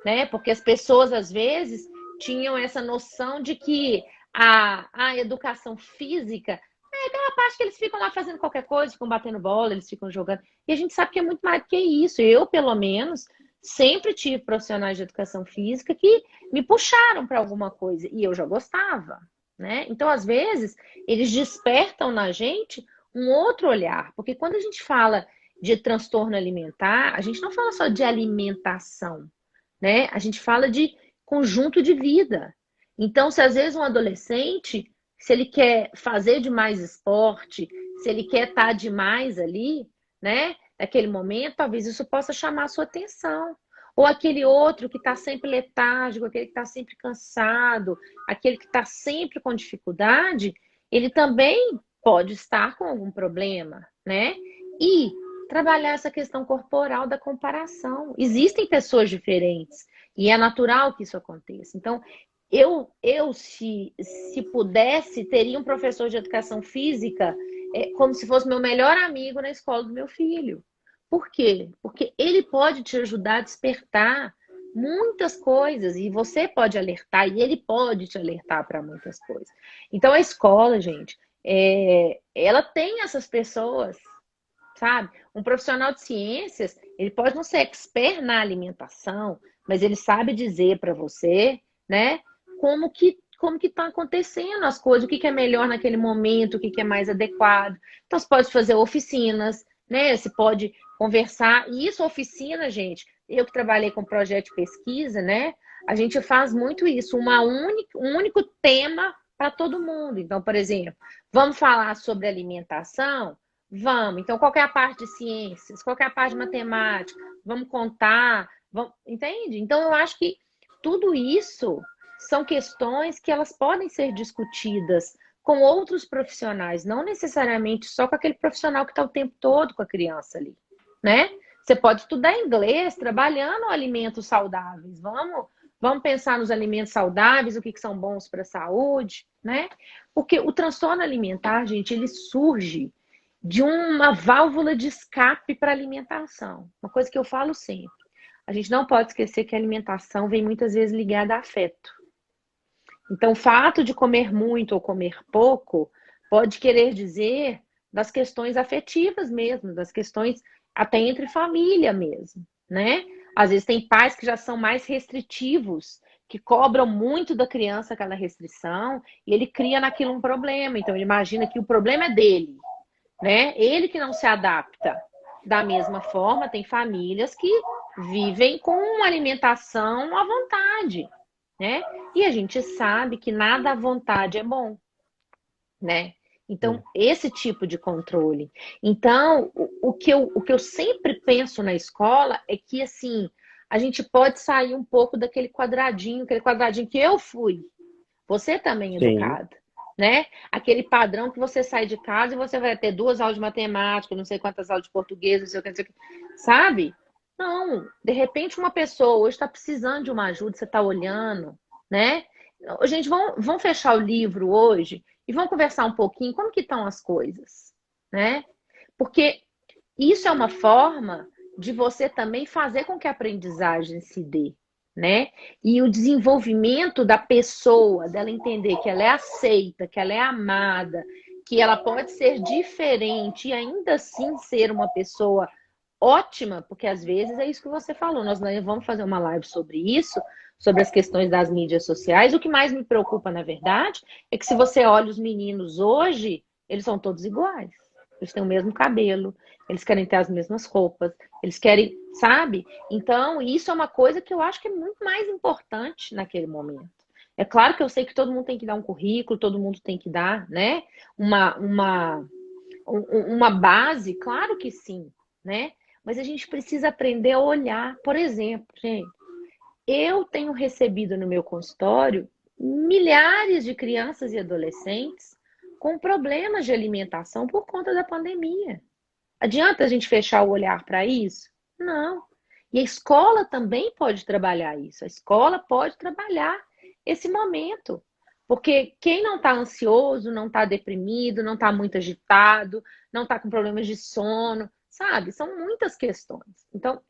né? Porque as pessoas, às vezes, tinham essa noção de que a educação física é aquela parte que eles ficam lá fazendo qualquer coisa, ficam batendo bola, eles ficam jogando. E a gente sabe que é muito mais do que isso. Eu, pelo menos, sempre tive profissionais de educação física que me puxaram para alguma coisa e eu já gostava, né? Então, às vezes, eles despertam na gente um outro olhar, porque quando a gente fala de transtorno alimentar, a gente não fala só de alimentação, né? A gente fala de conjunto de vida. Então, se às vezes um adolescente, se ele quer fazer demais esporte, se ele quer estar demais ali, né? Naquele momento, talvez isso possa chamar a sua atenção. Ou aquele outro que está sempre letárgico, aquele que está sempre cansado, aquele que está sempre com dificuldade, ele também pode estar com algum problema, né? E trabalhar essa questão corporal da comparação. Existem pessoas diferentes e é natural que isso aconteça. Então, se pudesse, teria um professor de educação física como se fosse meu melhor amigo na escola do meu filho. Por quê? Porque ele pode te ajudar a despertar muitas coisas e você pode alertar e ele pode te alertar para muitas coisas. Então, a escola, gente, ela tem essas pessoas, sabe? Um profissional de ciências, ele pode não ser expert na alimentação, mas ele sabe dizer para você, né, como que está acontecendo as coisas, o que, que é melhor naquele momento, o que, que é mais adequado. Então, você pode fazer oficinas, né? Você pode conversar. E isso, oficina, gente, eu que trabalhei com projeto de pesquisa, né? A gente faz muito isso, um único tema para todo mundo. Então, por exemplo, vamos falar sobre alimentação? Vamos. Então, qual que é a parte de ciências? Qual que é a parte de matemática? Vamos contar? Vamos... Entende? Então, eu acho que tudo isso são questões que elas podem ser discutidas com outros profissionais, não necessariamente só com aquele profissional que está o tempo todo com a criança ali, né? Você pode estudar inglês trabalhando alimentos saudáveis. Vamos pensar nos alimentos saudáveis, o que são bons para a saúde, né? Porque o transtorno alimentar, gente, ele surge de uma válvula de escape para a alimentação. Uma coisa que eu falo sempre. A gente não pode esquecer que a alimentação vem muitas vezes ligada a afeto. Então, o fato de comer muito ou comer pouco pode querer dizer das questões afetivas mesmo, das questões até entre família mesmo, né? Às vezes tem pais que já são mais restritivos, que cobram muito da criança aquela restrição, e ele cria naquilo um problema. Então, ele imagina que o problema é dele, né? Ele que não se adapta. Da mesma forma, tem famílias que vivem com uma alimentação à vontade, né? E a gente sabe que nada à vontade é bom, né? Então, esse tipo de controle. Então, o que eu sempre penso na escola é que, assim, a gente pode sair um pouco daquele quadradinho que eu fui. Você também, Sim. educada, né? Aquele padrão que você sai de casa e você vai ter 2 aulas de matemática, não sei quantas aulas de português, não sei o que, não sei o que. Sabe? Não. De repente, uma pessoa hoje está precisando de uma ajuda, você está olhando, né? Gente, vamos fechar o livro hoje e vamos conversar um pouquinho como que estão as coisas, né? Porque isso é uma forma de você também fazer com que a aprendizagem se dê, né? E o desenvolvimento da pessoa, dela entender que ela é aceita, que ela é amada, que ela pode ser diferente e ainda assim ser uma pessoa ótima, porque às vezes é isso que você falou, nós vamos fazer uma live sobre isso, sobre as questões das mídias sociais. O que mais me preocupa, na verdade, é que se você olha os meninos hoje, eles são todos iguais. Eles têm o mesmo cabelo, eles querem ter as mesmas roupas, eles querem, sabe? Então, isso é uma coisa que eu acho que é muito mais importante naquele momento. É claro que eu sei que todo mundo tem que dar um currículo, todo mundo tem que dar, né? Uma base, claro que sim, né? Mas a gente precisa aprender a olhar. Por exemplo, gente, eu tenho recebido no meu consultório milhares de crianças e adolescentes com problemas de alimentação por conta da pandemia. Adianta a gente fechar o olhar para isso? Não. E a escola também pode trabalhar isso. A escola pode trabalhar esse momento. Porque quem não está ansioso, não está deprimido, não está muito agitado, não está com problemas de sono, sabe? São muitas questões. Então,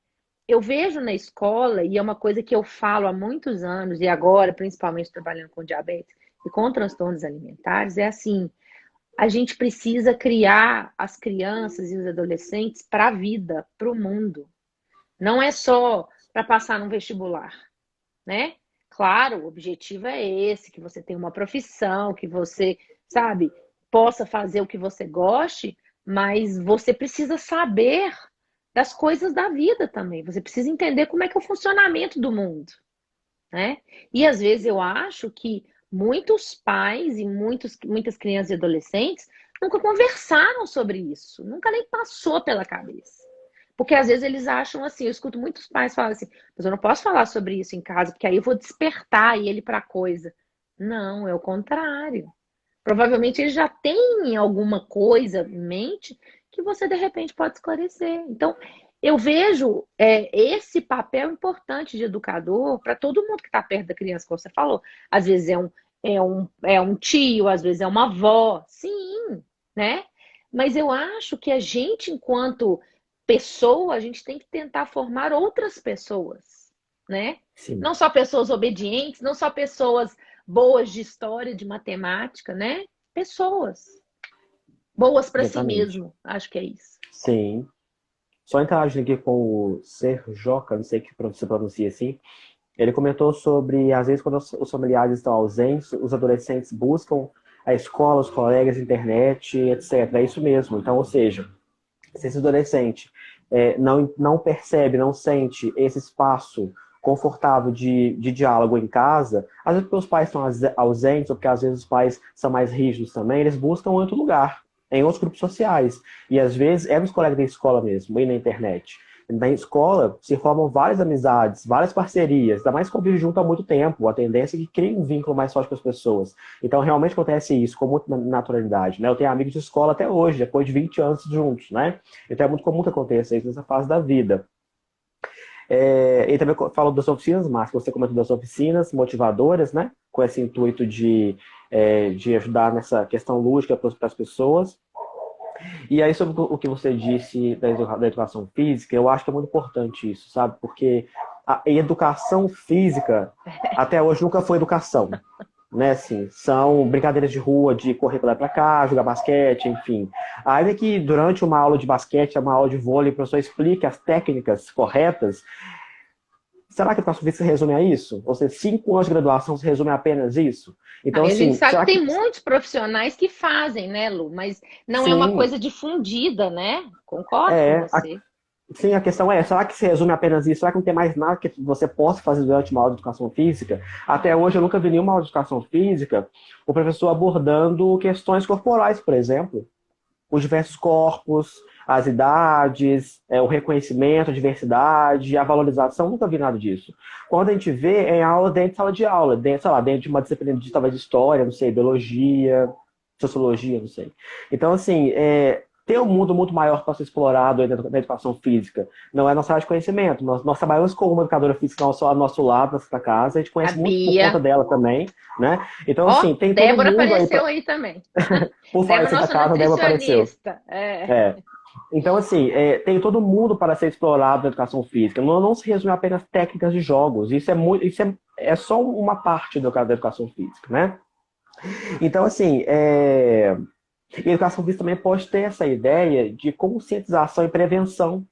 eu vejo na escola, e é uma coisa que eu falo há muitos anos, e agora, principalmente trabalhando com diabetes e com transtornos alimentares, é assim, a gente precisa criar as crianças e os adolescentes para a vida, para o mundo. Não é só para passar no vestibular, né? Claro, o objetivo é esse, que você tenha uma profissão, que você, sabe, possa fazer o que você goste, mas você precisa saber das coisas da vida também. Você precisa entender como é que é o funcionamento do mundo, né? E às vezes eu acho que muitos pais e muitas crianças e adolescentes nunca conversaram sobre isso, nunca nem passou pela cabeça. Porque às vezes eles acham assim, eu escuto muitos pais falarem assim, mas eu não posso falar sobre isso em casa, porque aí eu vou despertar ele para coisa. Não, é o contrário. Provavelmente ele já tem alguma coisa em mente que você de repente pode esclarecer. Então, eu vejo esse papel importante de educador para todo mundo que está perto da criança, como você falou. Às vezes é um tio, às vezes é uma avó, sim, né? Mas eu acho que a gente, enquanto pessoa, a gente tem que tentar formar outras pessoas, né? Sim, Não só pessoas obedientes, não só pessoas boas de história, de matemática, né? Pessoas boas para si exatamente. mesmo, acho que é isso. Sim. Só interagindo aqui com o Serjoca, não sei que se pronuncia assim, ele comentou sobre, às vezes, quando os familiares estão ausentes, os adolescentes buscam a escola, os colegas, a internet, etc. É isso mesmo. Então, ou seja, se esse adolescente não percebe, não sente esse espaço confortável de diálogo em casa, às vezes porque os pais estão ausentes, ou porque às vezes os pais são mais rígidos também, eles buscam outro lugar, em outros grupos sociais. E às vezes é nos colegas da escola mesmo, e na internet. Na escola se formam várias amizades, várias parcerias, ainda mais convive junto há muito tempo. A tendência é que crie um vínculo mais forte com as pessoas. Então, realmente acontece isso com muita naturalidade, né? Eu tenho amigos de escola até hoje, depois de 20 anos juntos, né? Então, é muito comum que aconteça isso nessa fase da vida. Ele também falou das oficinas, Márcio, você comentou das oficinas motivadoras, né? Com esse intuito de ajudar nessa questão lúdica para as pessoas. E aí, sobre o que você disse da educação física, eu acho que é muito importante isso, sabe? Porque a educação física, até hoje, nunca foi educação. Né, assim, são brincadeiras de rua, de correr para lá e para cá, jogar basquete, enfim. Ainda que durante uma aula de basquete, uma aula de vôlei, o professor explique as técnicas corretas, será que a educação física se resume a isso? Ou seja, 5 anos de graduação se resume a apenas isso? Então, Aí a gente assim, sabe que será que... tem muitos profissionais que fazem, né, Lu? Mas não é uma Sim, coisa difundida, né? Concordo com é, você. sim, a questão é, será que se resume apenas isso? Será que não tem mais nada que você possa fazer durante uma aula de educação física? Até hoje eu nunca vi nenhuma aula de educação física o professor abordando questões corporais, por exemplo. Os diversos corpos, as idades, o reconhecimento, a diversidade, a valorização, nunca vi nada disso. Quando a gente vê, é em aula dentro de sala de aula, dentro, sei lá, dentro de uma disciplina de, talvez, história, não sei, biologia, sociologia, não sei. Então, assim, tem um mundo muito maior para ser explorado aí na educação física. Não é nossa área de conhecimento. Nós trabalhamos com uma educadora física ao nosso lado, nessa casa, a gente A conhece muito por conta Bia. dela também, né? Então, Ó, assim, tem todo Débora mundo aí apareceu para... aí também. Por falar em Débora, Santa nossa Casa, a Débora apareceu. nutricionista. É. É. Então, assim, tem todo mundo para ser explorado na educação física. Não se resume apenas a técnicas de jogos. Isso é só uma parte da educação física, né? Então, assim, e a educação física também pode ter essa ideia de conscientização e prevenção,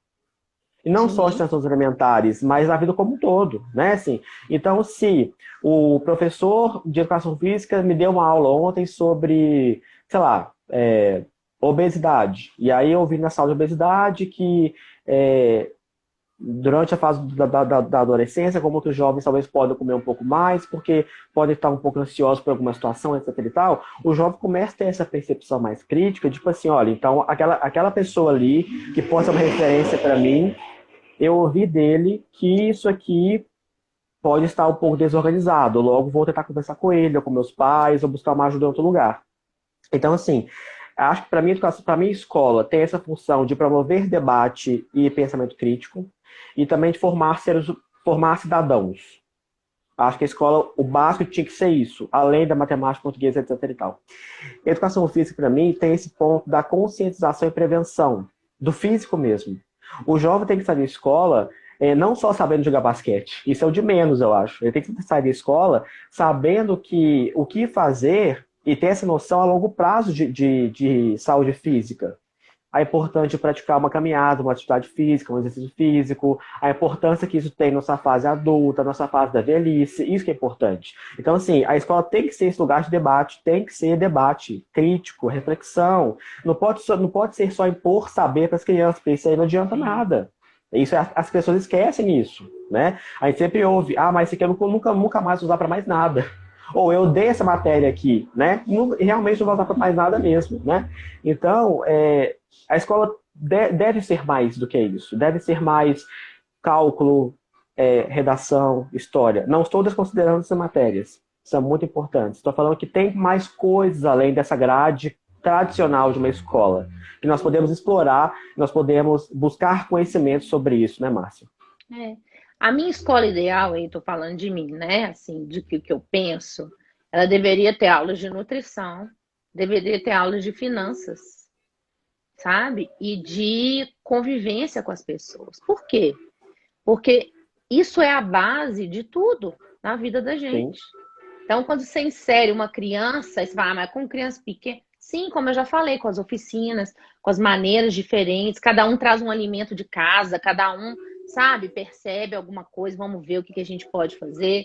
E não só os Sim, transtornos alimentares, mas a vida como um todo, né? Assim, então, se o professor de educação física me deu uma aula ontem sobre, sei lá, obesidade, e aí eu vi na sala de obesidade que é, durante a fase da adolescência, como que os jovens talvez podem comer um pouco mais, porque podem estar um pouco ansiosos por alguma situação, etc e tal, o jovem começa a ter essa percepção mais crítica, tipo assim, olha, então aquela pessoa ali, que pode ser uma referência para mim, eu ouvi dele que isso aqui pode estar um pouco desorganizado, logo vou tentar conversar com ele, ou com meus pais, ou buscar uma ajuda em outro lugar. Então, assim, acho que para mim, a escola tem essa função de promover debate e pensamento crítico, e também de formar cidadãos. Acho que a escola, o básico tinha que ser isso, além da matemática, português, etc e tal. Educação física, para mim, tem esse ponto da conscientização e prevenção, do físico mesmo. O jovem tem que sair da escola não só sabendo jogar basquete, isso é o de menos, eu acho. Ele tem que sair da escola sabendo que o que fazer e ter essa noção a longo prazo de saúde física. A importância de praticar uma caminhada, uma atividade física, um exercício físico, a importância que isso tem na nossa fase adulta, na nossa fase da velhice, isso que é importante. Então, assim, a escola tem que ser esse lugar de debate, tem que ser debate crítico, reflexão. Não pode ser só impor saber para as crianças, porque isso aí não adianta nada. Isso, as pessoas esquecem isso, né? A gente sempre ouve, mas isso aqui eu nunca mais vou usar para mais nada. Ou eu dei essa matéria aqui, né? Realmente não vou usar para mais nada mesmo, né? Então, a escola deve ser mais do que isso. Deve ser mais cálculo, redação, história. Não estou desconsiderando essas matérias. São muito importantes. Estou falando que tem mais coisas além dessa grade tradicional de uma escola. Que nós podemos explorar, nós podemos buscar conhecimento sobre isso, né, Márcia? é. A minha escola ideal, aí estou falando de mim, né? Assim, de que eu penso, ela deveria ter aulas de nutrição, deveria ter aulas de finanças, sabe? E de convivência com as pessoas. Por quê? Porque isso é a base de tudo na vida da Sim, gente. Então, quando você insere uma criança, você fala, mas com criança pequena. Sim, como eu já falei, com as oficinas, com as maneiras diferentes, cada um traz um alimento de casa, cada um, sabe, percebe alguma coisa, vamos ver o que a gente pode fazer.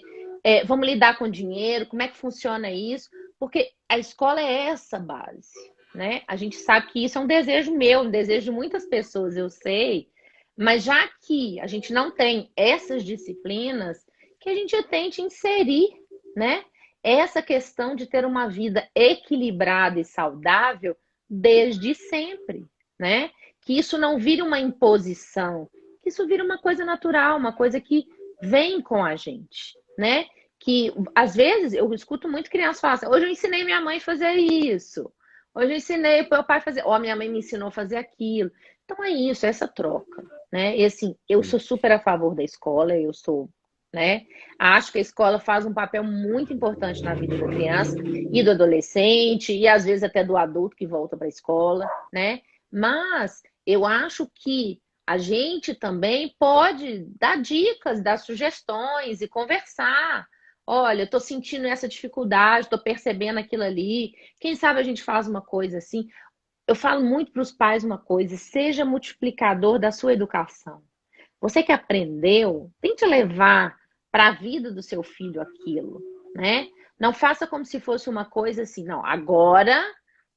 Vamos lidar com dinheiro, como é que funciona isso? Porque a escola é essa base, né? A gente sabe que isso é um desejo meu, um desejo de muitas pessoas, eu sei, mas já que a gente não tem essas disciplinas, que a gente tente inserir, né? Essa questão de ter uma vida equilibrada e saudável desde sempre, né? Que isso não vire uma imposição, que isso vire uma coisa natural, uma coisa que vem com a gente, né? Que às vezes eu escuto muito crianças falar assim, hoje eu ensinei minha mãe a fazer isso, hoje eu ensinei meu pai a fazer, ou minha mãe me ensinou a fazer aquilo. Então é isso, é essa troca, né? E assim, eu sou super a favor da escola, eu sou, né? Acho que a escola faz um papel muito importante na vida da criança e do adolescente, e às vezes até do adulto que volta para a escola, né? Mas eu acho que a gente também pode dar dicas, dar sugestões e conversar. Olha, eu tô sentindo essa dificuldade, tô percebendo aquilo ali. Quem sabe a gente faz uma coisa assim. Eu falo muito para os pais uma coisa: seja multiplicador da sua educação. Você que aprendeu, tente levar para a vida do seu filho aquilo, né? Não faça como se fosse uma coisa assim, não, agora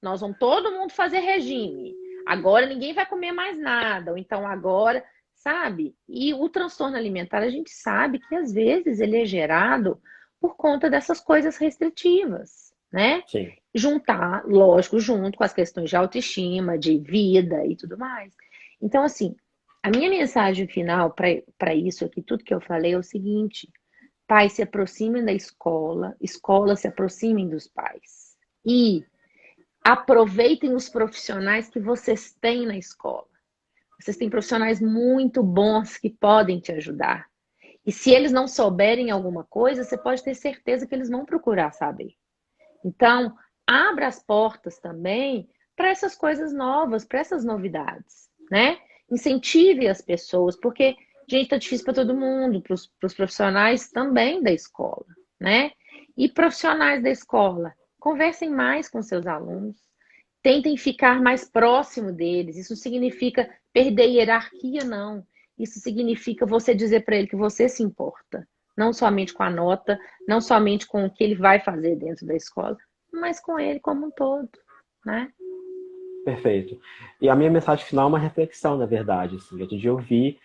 nós vamos todo mundo fazer regime. Agora ninguém vai comer mais nada, ou então agora, sabe? E o transtorno alimentar, a gente sabe que às vezes ele é gerado por conta dessas coisas restritivas, né? sim. Juntar, lógico, junto com as questões de autoestima, de vida e tudo mais. Então, assim, a minha mensagem final para isso aqui, tudo que eu falei, é o seguinte: pais se aproximem da escola, escolas se aproximem dos pais. E aproveitem os profissionais que vocês têm na escola. Vocês têm profissionais muito bons que podem te ajudar. E se eles não souberem alguma coisa, você pode ter certeza que eles vão procurar saber. Então, abra as portas também para essas coisas novas, para essas novidades, né? Incentive as pessoas, porque, gente, tá difícil para todo mundo, para os profissionais também da escola, né? E profissionais da escola, conversem mais com seus alunos, tentem ficar mais próximo deles. Isso não significa perder hierarquia, não. isso significa você dizer para ele que você se importa, não somente com a nota, não somente com o que ele vai fazer dentro da escola, mas com ele como um todo, né? Perfeito. E a minha mensagem final é uma reflexão, na verdade. Assim. Outro dia eu vi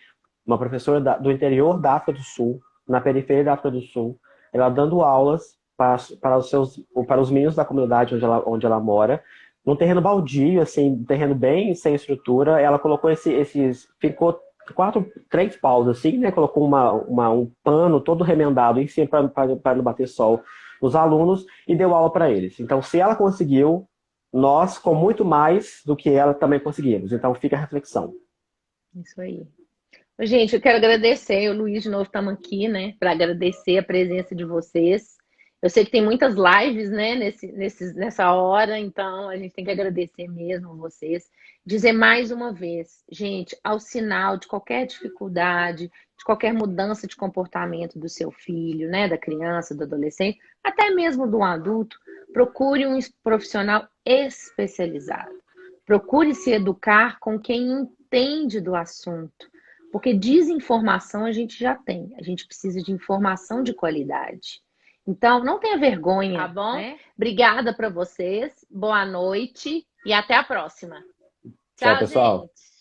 uma professora do interior da África do Sul, na periferia da África do Sul, ela dando aulas para os meninos da comunidade onde ela mora, num terreno baldio, assim, um terreno bem sem estrutura. Ela colocou ficou três paus, assim, né? Colocou um pano todo remendado em cima para não bater sol nos alunos e deu aula para eles. Então, se ela conseguiu, nós, com muito mais do que ela, também conseguimos. Então, fica a reflexão. Isso aí. Gente, eu quero agradecer, eu e o Luiz de novo estamos aqui, né, para agradecer a presença de vocês. Eu sei que tem muitas lives, né, nessa hora, então a gente tem que agradecer mesmo vocês. Dizer mais uma vez, gente, ao sinal de qualquer dificuldade, de qualquer mudança de comportamento do seu filho, né, da criança, do adolescente, até mesmo do adulto, procure um profissional especializado. Procure se educar com quem entende do assunto. Porque desinformação a gente já tem. A gente precisa de informação de qualidade. Então, não tenha vergonha, tá bom? Né? Obrigada para vocês. Boa noite e até a próxima. Tchau, Tchau, pessoal. gente.